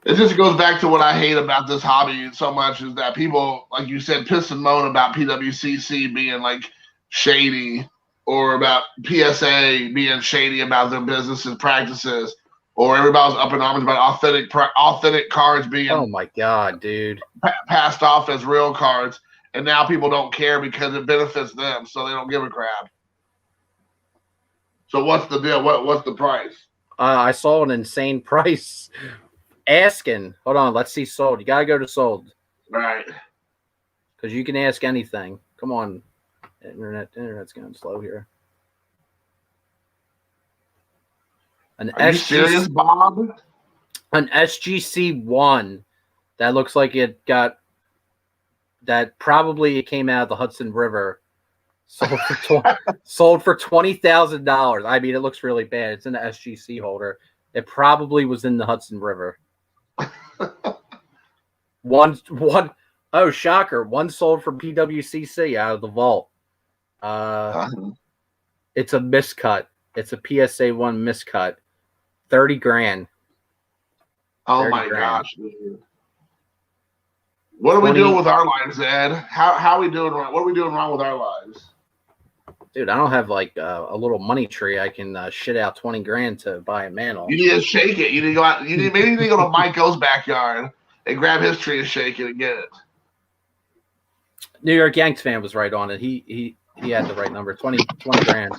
It just goes back to what I hate about this hobby so much is that people, like you said, piss and moan about PWCC being like shady, or about PSA being shady about their businesses practices, or everybody's up in arms about authentic cards being Oh my god, dude! passed off as real cards, and now people don't care because it benefits them, so they don't give a crap. So what's the deal? What's the price? I saw an insane price. Asking, hold on, let's see sold. You gotta go to sold, Right? Because you can ask anything. Come on, internet's going slow here. Are you serious, Bob? An SGC1 that looks like it got that probably it came out of the Hudson River. Sold for $20,000. I mean, it looks really bad. It's in the SGC holder. It probably was in the Hudson River. One. Oh, shocker! One sold from PWCC out of the vault. It's a miscut. It's a PSA 1 miscut. 30 grand. Oh my gosh, dude. What are we doing with our lives, Ed? How are we doing wrong? What are we doing wrong with our lives? Dude, I don't have like a little money tree. I can shit out 20 grand to buy a mantle. You need to shake it. You need to go out. Maybe you need to go to Mike O's backyard and grab his tree and shake it and get it. New York Yanks fan was right on it. He had the right number. 20 grand.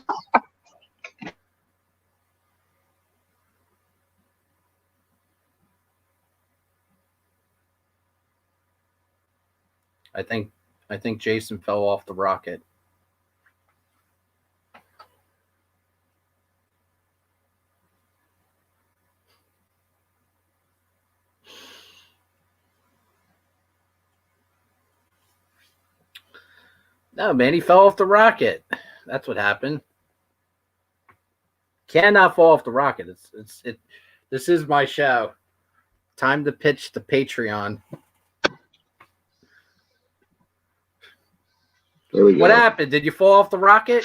I think Jason fell off the rocket. No, man, he fell off the rocket. That's what happened. Cannot fall off the rocket. This is my show. Time to pitch the Patreon. There we go. What happened? Did you fall off the rocket?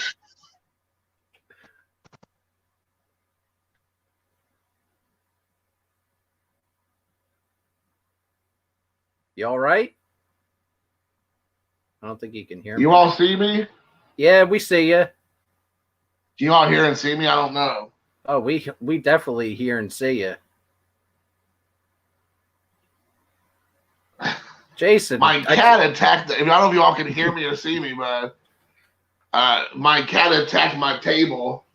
You all right? I don't think you can hear me. You all see me? Yeah, we see you. Do you all hear and see me? I don't know. Oh, we definitely hear and see you. Jason. My cat attacked. I don't know if you all can hear me or see me, but my cat attacked my table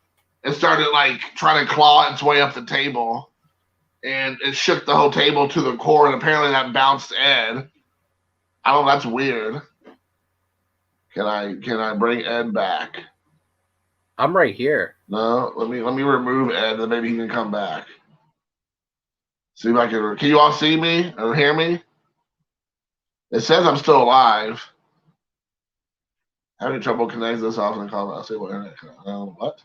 and started like trying to claw its way up the table, and it shook the whole table to the core, and apparently that bounced Ed. I don't know. That's weird. Can I bring Ed back? I'm right here. No, let me remove Ed, and maybe he can come back. See if I can. Can you all see me or hear me? It says I'm still alive. Having trouble connecting this off and call. I'll see what internet. What?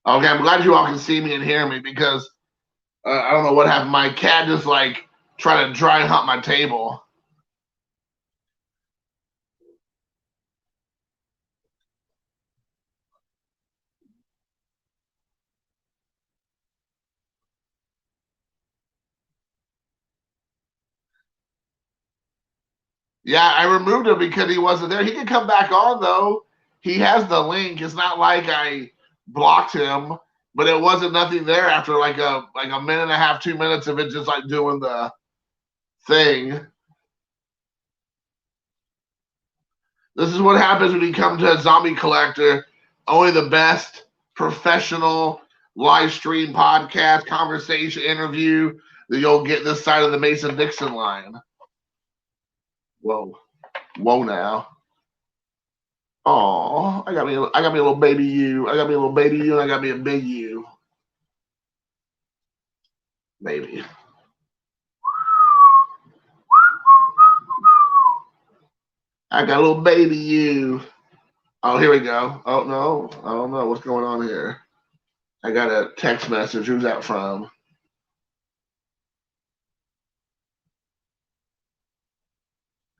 Okay, I'm glad you all can see me and hear me because I don't know what happened. My cat just like trying to dry hump my table. Yeah, I removed him because he wasn't there. He can come back on though. He has the link. It's not like I blocked him, but it wasn't nothing there after like a minute and a half, 2 minutes of it just like doing the thing. This is what happens when you come to a zombie collector. Only the best professional live stream podcast, conversation, interview that you'll get this side of the Mason-Dixon line. Whoa now. Oh, I got me a little baby you. I got me a little baby you, and I got me a big you. Maybe. I got a little baby you. Oh, here we go. Oh, no. I don't know what's going on here. I got a text message. Who's that from?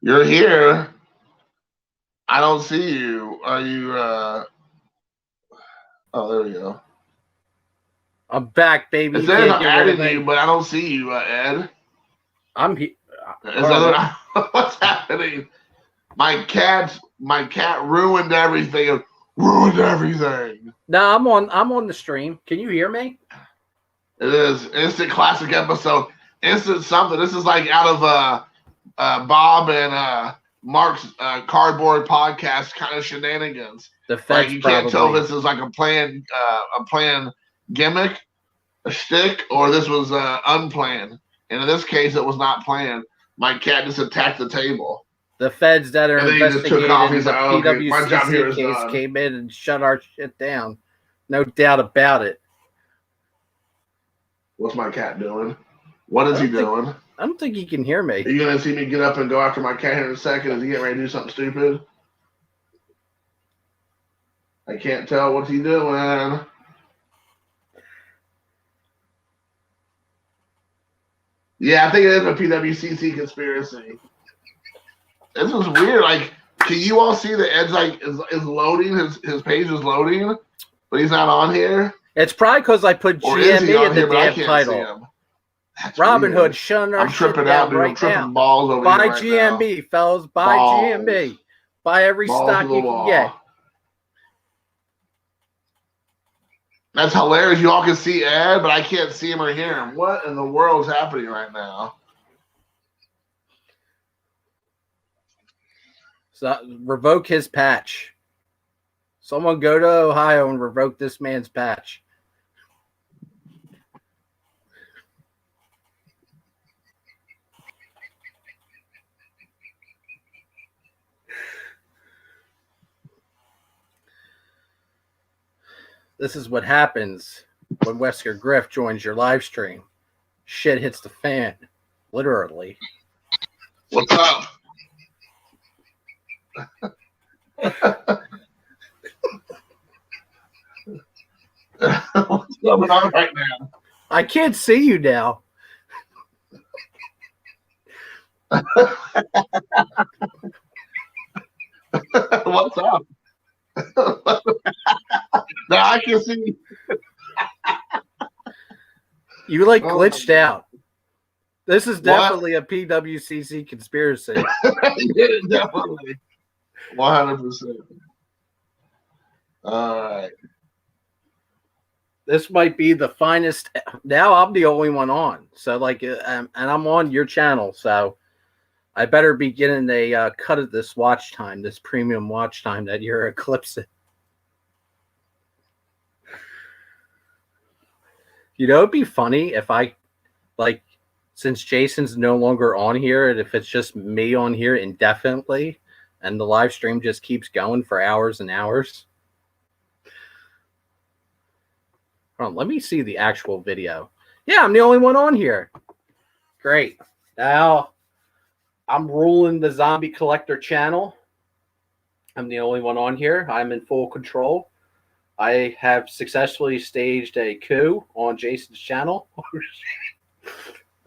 You're here. I don't see you. Are you, Oh, there we go. I'm back, baby. It says I'm adding you, but I don't see you, Ed. I'm here. What's happening? My cat ruined everything. Ruined everything. No, I'm on the stream. Can you hear me? It is instant classic episode. Instant something. This is like out of Bob and Mark's cardboard podcast kind of shenanigans. The feds like you can't tell if this is like a planned gimmick, a shtick, or this was unplanned. And in this case, it was not planned. My cat just attacked the table. The feds that are investigating the PWCC case came in and shut our shit down. No doubt about it. What's my cat doing? What is he doing? I don't think he can hear me. Are you going to see me get up and go after my cat here in a second? Is he getting ready to do something stupid? I can't tell what's he doing. Yeah, I think it is a PWCC conspiracy. This is weird. Like, can you all see the Ed's like is loading? His page is loading, but he's not on here. It's probably because I put GME in the damn title. Robin Hood shutting our shit down dude. Right now. Balls over buy right GMB, now. fellas. Buy GMB. Buy every stock you can get. That's hilarious. You all can see Ed, but I can't see him or hear him. What in the world is happening right now? So revoke his patch. Someone go to Ohio and revoke this man's patch. This is what happens when Wesker Griff joins your live stream. Shit hits the fan. Literally. What's up? What's going on right now? I can't see you now. What's up? Now I can see. You like glitched out. This is definitely a PWCC conspiracy. Definitely. 100%. All right. This might be the finest. Now I'm the only one on. So like, and I'm on your channel. So I better be getting a cut of this watch time, this premium watch time that you're eclipsing. You know, it'd be funny if I, like, since Jason's no longer on here, and if it's just me on here indefinitely, and the live stream just keeps going for hours and hours. Hold on, let me see the actual video. Yeah, I'm the only one on here. Great. Now, I'm ruling the Zombie Collector channel. I'm the only one on here. I'm in full control. I have successfully staged a coup on Jason's channel.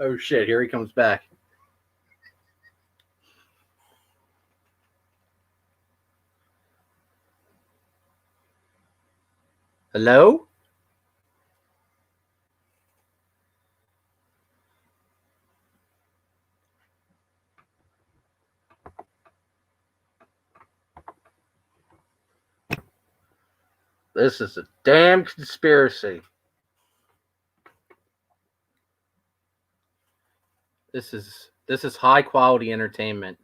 Oh shit, here he comes back. Hello? This is a damn conspiracy. This is high quality entertainment.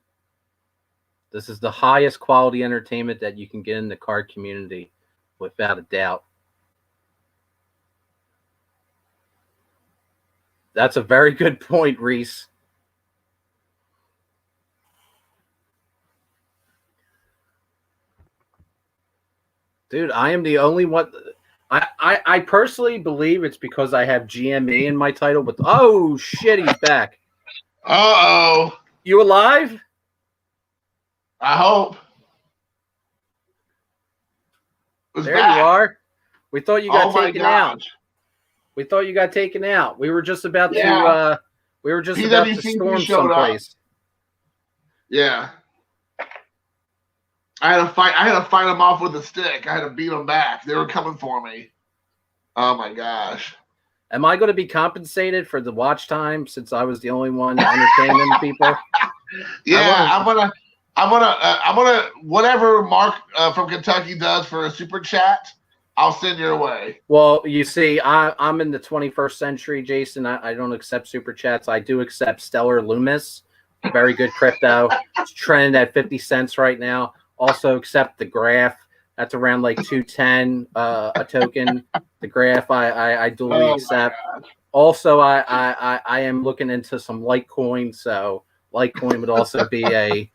This is the highest quality entertainment that you can get in the card community, without a doubt. That's a very good point, Reese. Dude, I am the only one. I personally believe it's because I have GME in my title. But oh shit, he's back. Uh-oh. You alive? I hope. It's There back. you are. We thought you got taken out. Gosh. We thought you got taken out. We were just about Yeah. to. We were just about to PWCC storm showed someplace. Yeah. I had to fight them off with a stick. I had to beat them back. They were coming for me. Oh my gosh. Am I going to be compensated for the watch time since I was the only one entertaining people? Yeah, I'm gonna whatever Mark from Kentucky does for a super chat, I'll send your way. Well, you see, I'm in the 21st century, Jason. I don't accept super chats. I do accept Stellar Loomis, very good crypto. It's trending at 50 cents right now. Also accept the graph. That's around like 210 a token. The graph I duly accept. Also, I am looking into some Litecoin, so Litecoin would also be a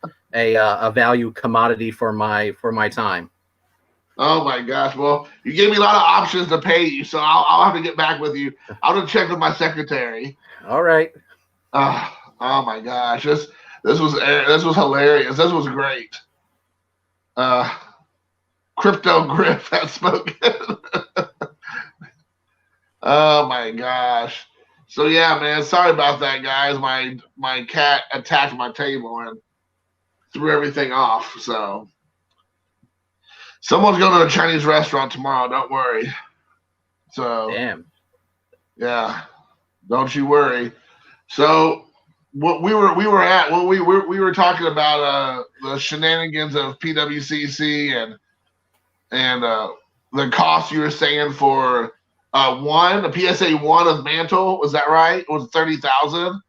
value commodity for my time. Oh my gosh! Well, you gave me a lot of options to pay you, so I'll have to get back with you. I'll just check with my secretary. All right. Oh my gosh! This was hilarious. This was great. Crypto Griff has spoken. Oh my gosh. So yeah, man, sorry about that, guys. My cat attacked my table and threw everything off. So someone's going to a Chinese restaurant tomorrow, don't worry. So damn. Yeah. Don't you worry. So what we were talking about the shenanigans of PWCC and the cost you were saying for a PSA 1 of Mantle, was that right? It was 30,000.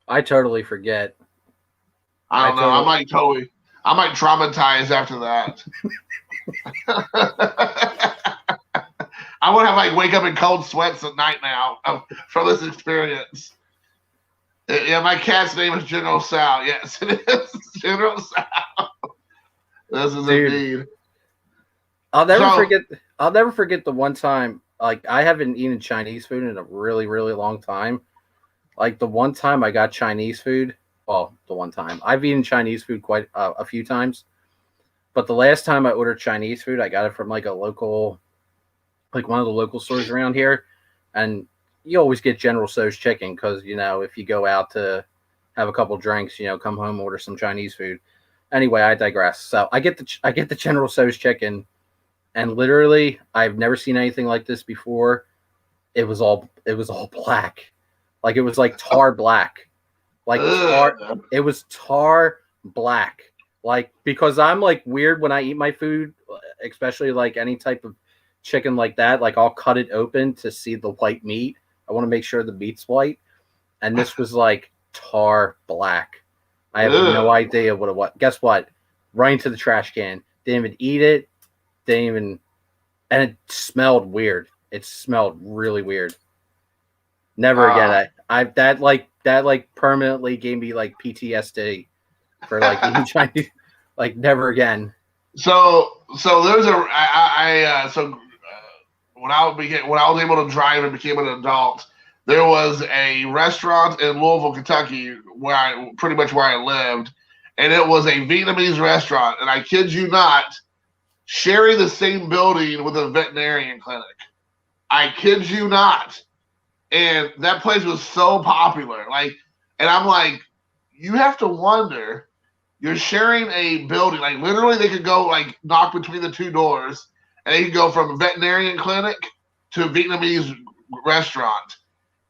I totally forget. I don't know. I might traumatize after that. I would have wake up in cold sweats at night now from this experience. Yeah, my cat's name is General Sal. Yes, it is General Sal. This is indeed. I'll never forget the one time. I haven't eaten Chinese food in a really, really long time. The one time I got Chinese food. Well, the one time I've eaten Chinese food quite a few times, but the last time I ordered Chinese food, I got it from a local, one of the local stores around here, and you always get General Tso's chicken because if you go out to have a couple drinks, come home, order some Chinese food. Anyway, I digress. So I get the General Tso's chicken. And literally, I've never seen anything like this before. It was all black, it was tar black, tar. It was tar black, because I'm weird when I eat my food, especially any type of chicken like that. I'll cut it open to see the white meat. I want to make sure the meat's white, and this was tar black. I have no idea what it was. Guess what? Right into the trash can. Didn't even eat it. And it smelled weird. It smelled really weird. Never again. That permanently gave me PTSD for eating Chinese. Never again. So there's when I was able to drive and became an adult, there was a restaurant in Louisville, Kentucky, where I lived, and it was a Vietnamese restaurant, and I kid you not, sharing the same building with a veterinarian clinic. I kid you not. And that place was so popular. And I'm you have to wonder, you're sharing a building. Literally they could go knock between the two doors and they could go from a veterinarian clinic to a Vietnamese restaurant.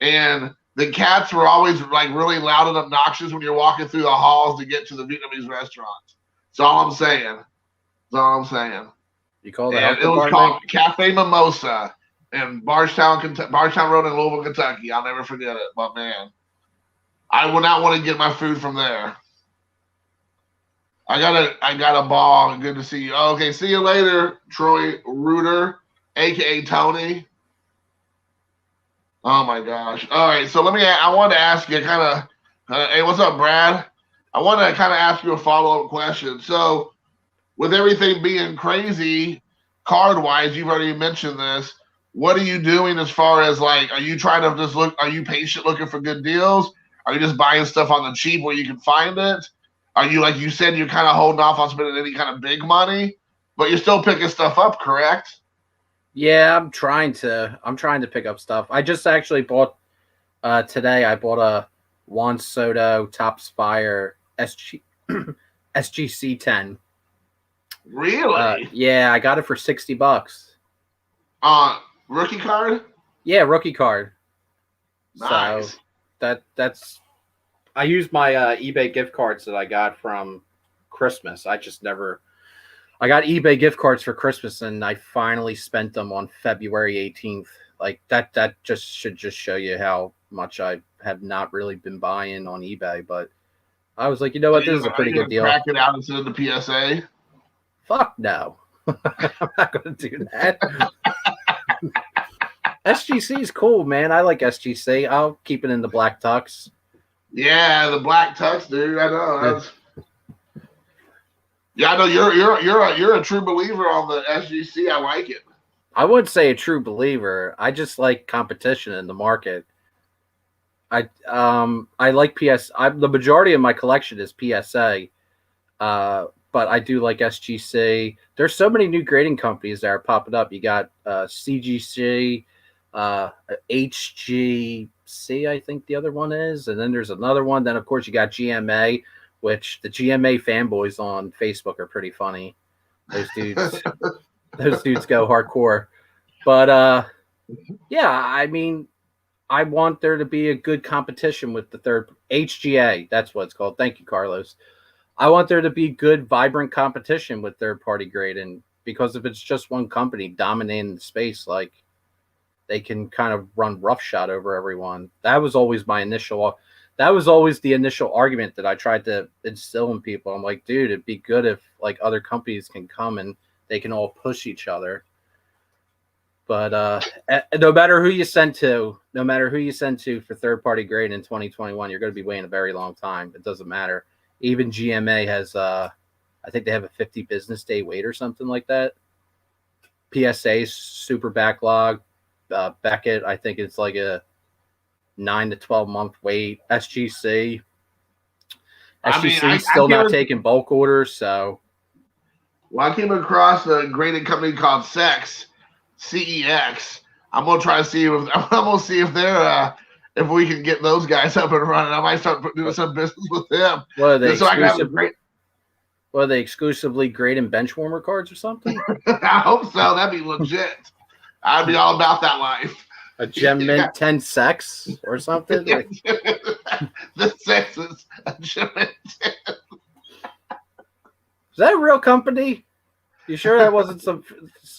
And the cats were always really loud and obnoxious when you're walking through the halls to get to the Vietnamese restaurant. That's all I'm saying. You call that? It was called Cafe Mimosa in Bardstown Road in Louisville, Kentucky. I'll never forget it. But man, I would not want to get my food from there. I got a ball. Good to see you. Okay, see you later, Troy Reuter, aka Tony. Oh my gosh. All right, so I wanted to ask you hey, what's up, Brad? I wanted to ask you a follow-up question. So, with everything being crazy, card-wise, you've already mentioned this. What are you doing as far as are you trying to just are you patient looking for good deals? Are you just buying stuff on the cheap where you can find it? Are you, like you said, you're kind of holding off on spending any kind of big money, but you're still picking stuff up, correct? Yeah, I'm trying to pick up stuff. I just actually bought today. I bought a Juan Soto Topps Fire SGC 10. Really? Yeah, I got it for $60. Rookie card? Yeah, rookie card. Nice. So that's I used my eBay gift cards that I got from Christmas. I got eBay gift cards for Christmas, and I finally spent them on February 18th. Like that just should just show you how much I have not really been buying on eBay. But I was like, you know what, this is a pretty good deal. Crack it out instead of the PSA? Fuck no. I'm not going to do that. SGC is cool, man. I like SGC. I'll keep it in the black tux. Yeah, the black tux, dude. I know. Yeah, I know you're a true believer on the SGC. I like it. I wouldn't say a true believer. I just like competition in the market. I like the majority of my collection is PSA, but I do like SGC. There's so many new grading companies that are popping up. You got CGC, HGC, I think the other one is, and then there's another one. Then of course you got GMA, which the GMA fanboys on Facebook are pretty funny. Those dudes, those dudes go hardcore. But yeah, I mean, I want there to be a good competition with the third HGA. That's what it's called. Thank you, Carlos. I want there to be good, vibrant competition with third-party grading, because if it's just one company dominating the space, like, they can kind of run roughshod over everyone. That was always the initial argument that I tried to instill in people. I'm like, dude, it'd be good if like other companies can come and they can all push each other. But no matter who you send to for third-party grade in 2021, you're going to be waiting a very long time. It doesn't matter. Even GMA has, I think they have a 50 business day wait or something like that. PSA's super backlog. Beckett, I think it's like a 9 to 12 month wait. SGC still not taking bulk orders. So, well, I came across a grading company called CEX. I'm gonna try to see if they're if we can get those guys up and running. I might start doing some business with them. What are they? So are they exclusively grading bench warmer cards or something? I hope so. That'd be legit. I'd be all about that life. A Gem Mint 10 sex or something? The sex is a Gem Mint 10. Is that a real company? You sure that wasn't some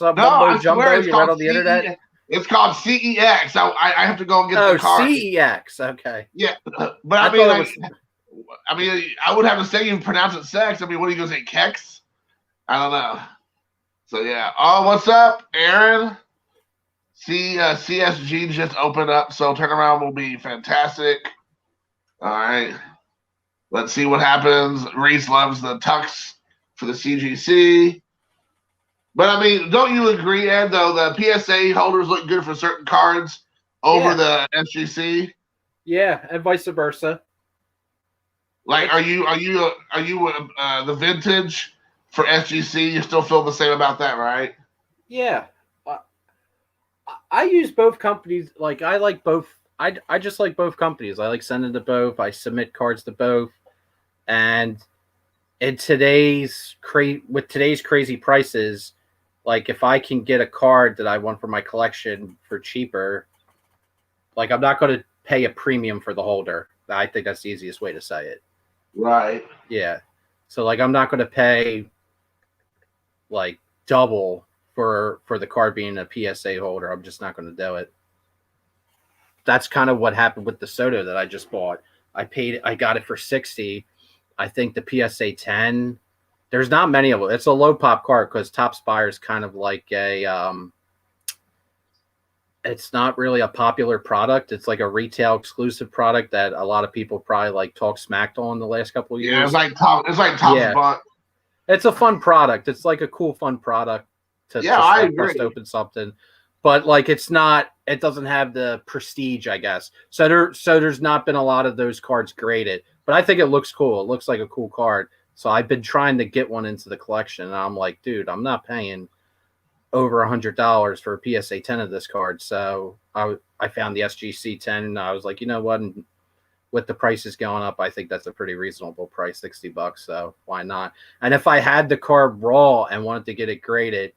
mumbo jumbo you read on the internet? It's called CEX. I have to go and get the card. CEX. Okay. Yeah, but I would have to say you pronounce it sex. I mean, what are you going to say, Kex? I don't know. So, yeah. Oh, what's up, Aaron? CSG just opened up, so turnaround will be fantastic. All right. Let's see what happens. Reese loves the tux for the CGC. But, I mean, don't you agree, Ed, though, the PSA holders look good for certain cards over the SGC? Yeah, and vice versa. Like, are you the vintage for SGC? You still feel the same about that, right? Yeah. I use both companies. Like, I like both. I just like both companies. I like sending to both. I submit cards to both. And with today's crazy prices, like, if I can get a card that I want for my collection for cheaper, like, I'm not going to pay a premium for the holder. I think that's the easiest way to say it. Right. Yeah. So, like, I'm not going to pay like double for the card being a PSA holder. I'm just not going to do it. That's kind of what happened with the Soto that I just bought. I got it for $60. I think the PSA 10, there's not many of them. It's a low pop card because Topps Fire is kind of like it's not really a popular product. It's like a retail exclusive product that a lot of people probably like talk smacked on the last couple of years. Yeah, it's like Topps. Yeah. It's a fun product. It's like a cool, fun product. I agree. Open something, but like it doesn't have the prestige, I guess. So there's not been a lot of those cards graded. but I think it looks cool. It looks like a cool card. So I've been trying to get one into the collection, and I'm like, dude, I'm not paying over $100 for a PSA 10 of this card. So I found the SGC 10, and I was like, you know what? And with the prices going up, I think that's a pretty reasonable price, $60. So why not? And if I had the card raw and wanted to get it graded,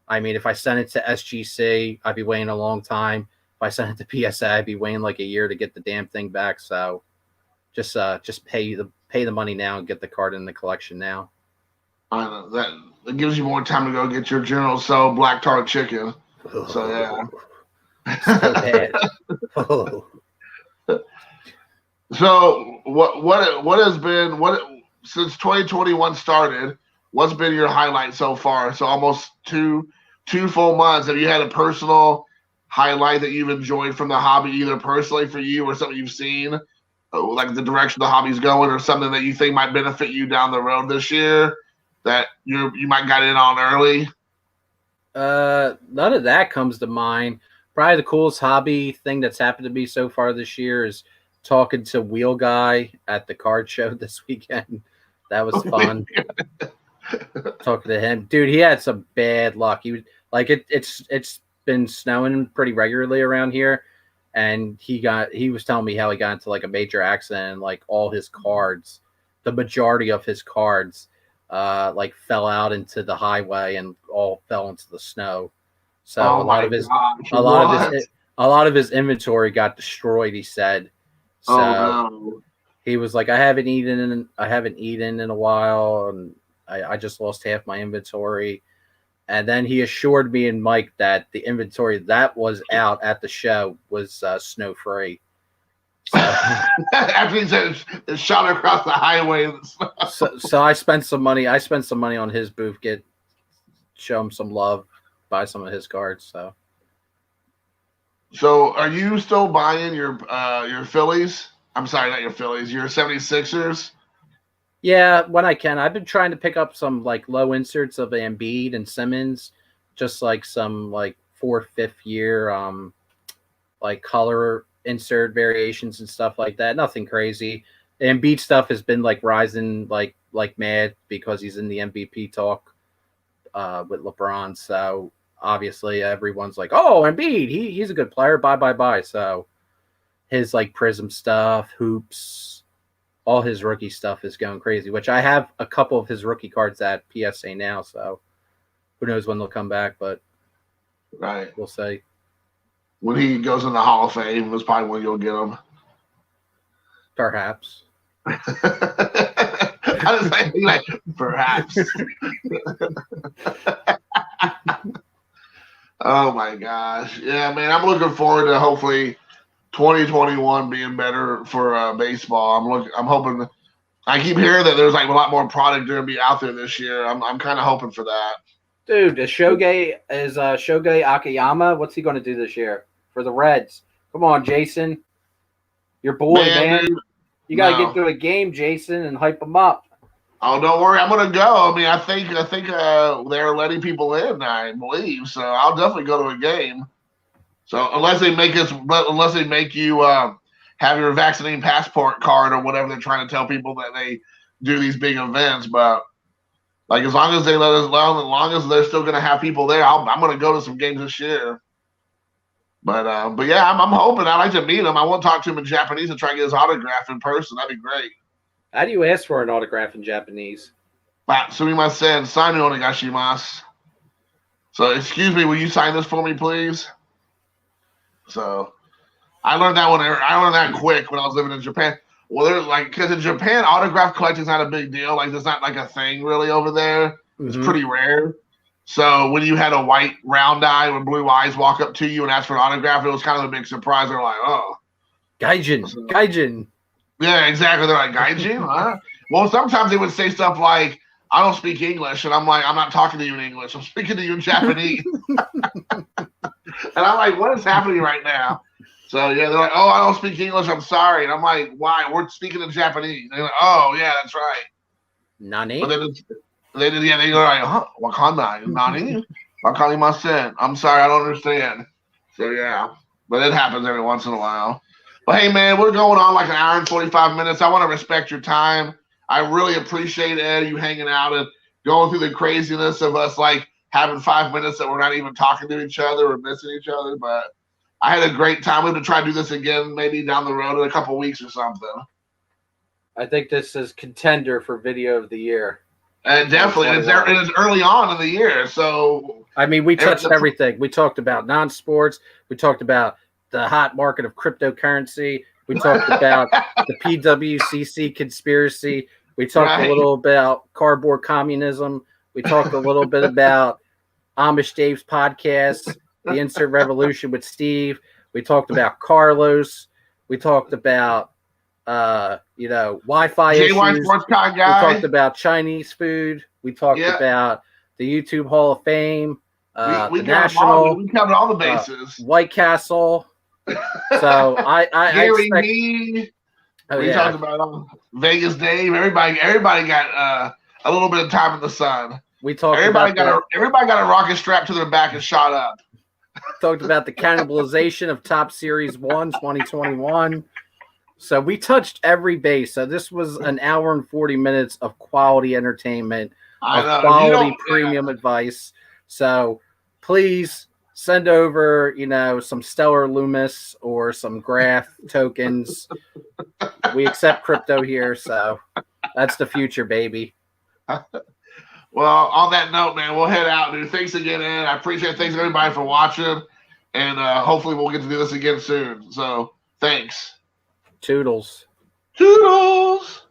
I mean, if I sent it to SGC, I'd be waiting a long time. If I sent it to PSA, I'd be waiting like a year to get the damn thing back. So just pay the money now and get the card in the collection now. I know that gives you more time to go get your General Tso black tart chicken. So yeah. So bad. Oh. So what has been since 2021 started? What's been your highlight so far? So almost two full months. Have you had a personal highlight that you've enjoyed from the hobby, either personally for you or something you've seen, like the direction the hobby's going, or something that you think might benefit you down the road this year that you might got in on early? None of that comes to mind. Probably the coolest hobby thing that's happened to me so far this year is talking to Wheel Guy at the card show this weekend. That was fun. Talking to him, dude, he had some bad luck. He was like, it's been snowing pretty regularly around here, and he was telling me how he got into like a major accident, and like all his cards, the majority of his cards, like fell out into the highway and all fell into the snow. So a lot of his inventory got destroyed, he said. So no. He was like, I haven't eaten in a while, and I just lost half my inventory. And then he assured me and Mike that the inventory that was out at the show was snow free. So, after he said it shot across the highway. So I spent some money. I spent some money on his booth, show him some love, buy some of his cards. So are you still buying your Phillies? I'm sorry, not your Phillies. Your 76ers? Yeah, when I can. I've been trying to pick up some like low inserts of Embiid and Simmons, just like some like 4th, 5th year like color insert variations and stuff like that. Nothing crazy. The Embiid stuff has been like rising like mad because he's in the MVP talk with LeBron. So obviously everyone's like, oh, Embiid, he's a good player. Bye. So his like Prism stuff, hoops, all his rookie stuff is going crazy, which I have a couple of his rookie cards at PSA now. So who knows when they'll come back, but right, we'll see. When he goes in the Hall of Fame, that's probably when you'll get him. Perhaps. I was like perhaps. Oh my gosh. Yeah, man, I'm looking forward to hopefully 2021 being better for baseball. I'm hoping. I keep hearing that there's like a lot more product going to be out there this year. I'm kind of hoping for that. Dude, Shohei Akiyama. What's he going to do this year for the Reds? Come on, Jason, your boy, man. Dude, you got to get through a game, Jason, and hype him up. Oh, don't worry, I'm gonna go. I mean, I think they're letting people in, I believe. So I'll definitely go to a game. So unless they make you have your vaccinating passport card or whatever they're trying to tell people that they do these big events, but like as long as they let us alone, as long as they're still gonna have people there, I'm gonna go to some games this year. But yeah, I'm hoping. I'd like to meet him. I want to talk to him in Japanese and try to get his autograph in person. That'd be great. How do you ask for an autograph in Japanese? Sumimasen, sign onegashimasu. So, excuse me, will you sign this for me, please? So, I learned that quick when I was living in Japan. Well, there's like, because in Japan, autograph collecting is not a big deal. Like, there's not like a thing really over there. It's pretty rare. So, when you had a white round eye with blue eyes walk up to you and ask for an autograph, it was kind of a big surprise. They're like, oh. Gaijin. Yeah, exactly. They're like, Gaijin? Huh? Well, sometimes they would say stuff like, I don't speak English. And I'm like, I'm not talking to you in English. I'm speaking to you in Japanese. And I'm like, what is happening right now? So, yeah, they're like, oh, I don't speak English. I'm sorry. And I'm like, why? We're speaking in Japanese. And they're like, oh, yeah, that's right. Nani? But they go like, huh? Wakanda. Nani? Wakanimasen. I'm sorry, I don't understand. So, yeah. But it happens every once in a while. But hey, man, we're going on like an hour and 45 minutes. I want to respect your time. I really appreciate, Ed, you hanging out and going through the craziness of us like having 5 minutes that we're not even talking to each other or missing each other. But I had a great time. We're going to try to do this again maybe down the road in a couple weeks or something. I think this is contender for video of the year. Definitely. It is early on in the year. So, I mean, we touched everything. We talked about non-sports. We talked about the hot market of cryptocurrency. We talked about the PWCC conspiracy. We talked a little about cardboard communism. We talked a little bit about Amish Dave's podcast, The Instant Revolution with Steve. We talked about Carlos. We talked about Wi-Fi issues. SportsCon guy. We talked about Chinese food. We talked about the YouTube Hall of Fame. We the National. We covered all the bases. White Castle. So I expect. We talked about Vegas Dave. Everybody got a little bit of time in the sun. We talked. Everybody got a rocket strapped to their back and shot up. Talked about the cannibalization of Top Series 1 2021. So we touched every base. So this was an hour and 40 minutes of quality entertainment, of quality premium advice. So please send over, some Stellar Loomis or some Graph tokens. We accept crypto here, so that's the future, baby. Well, on that note, man, we'll head out, dude. Thanks again, Ed. I appreciate it. Thanks everybody for watching, and hopefully we'll get to do this again soon. So thanks. Toodles. Toodles.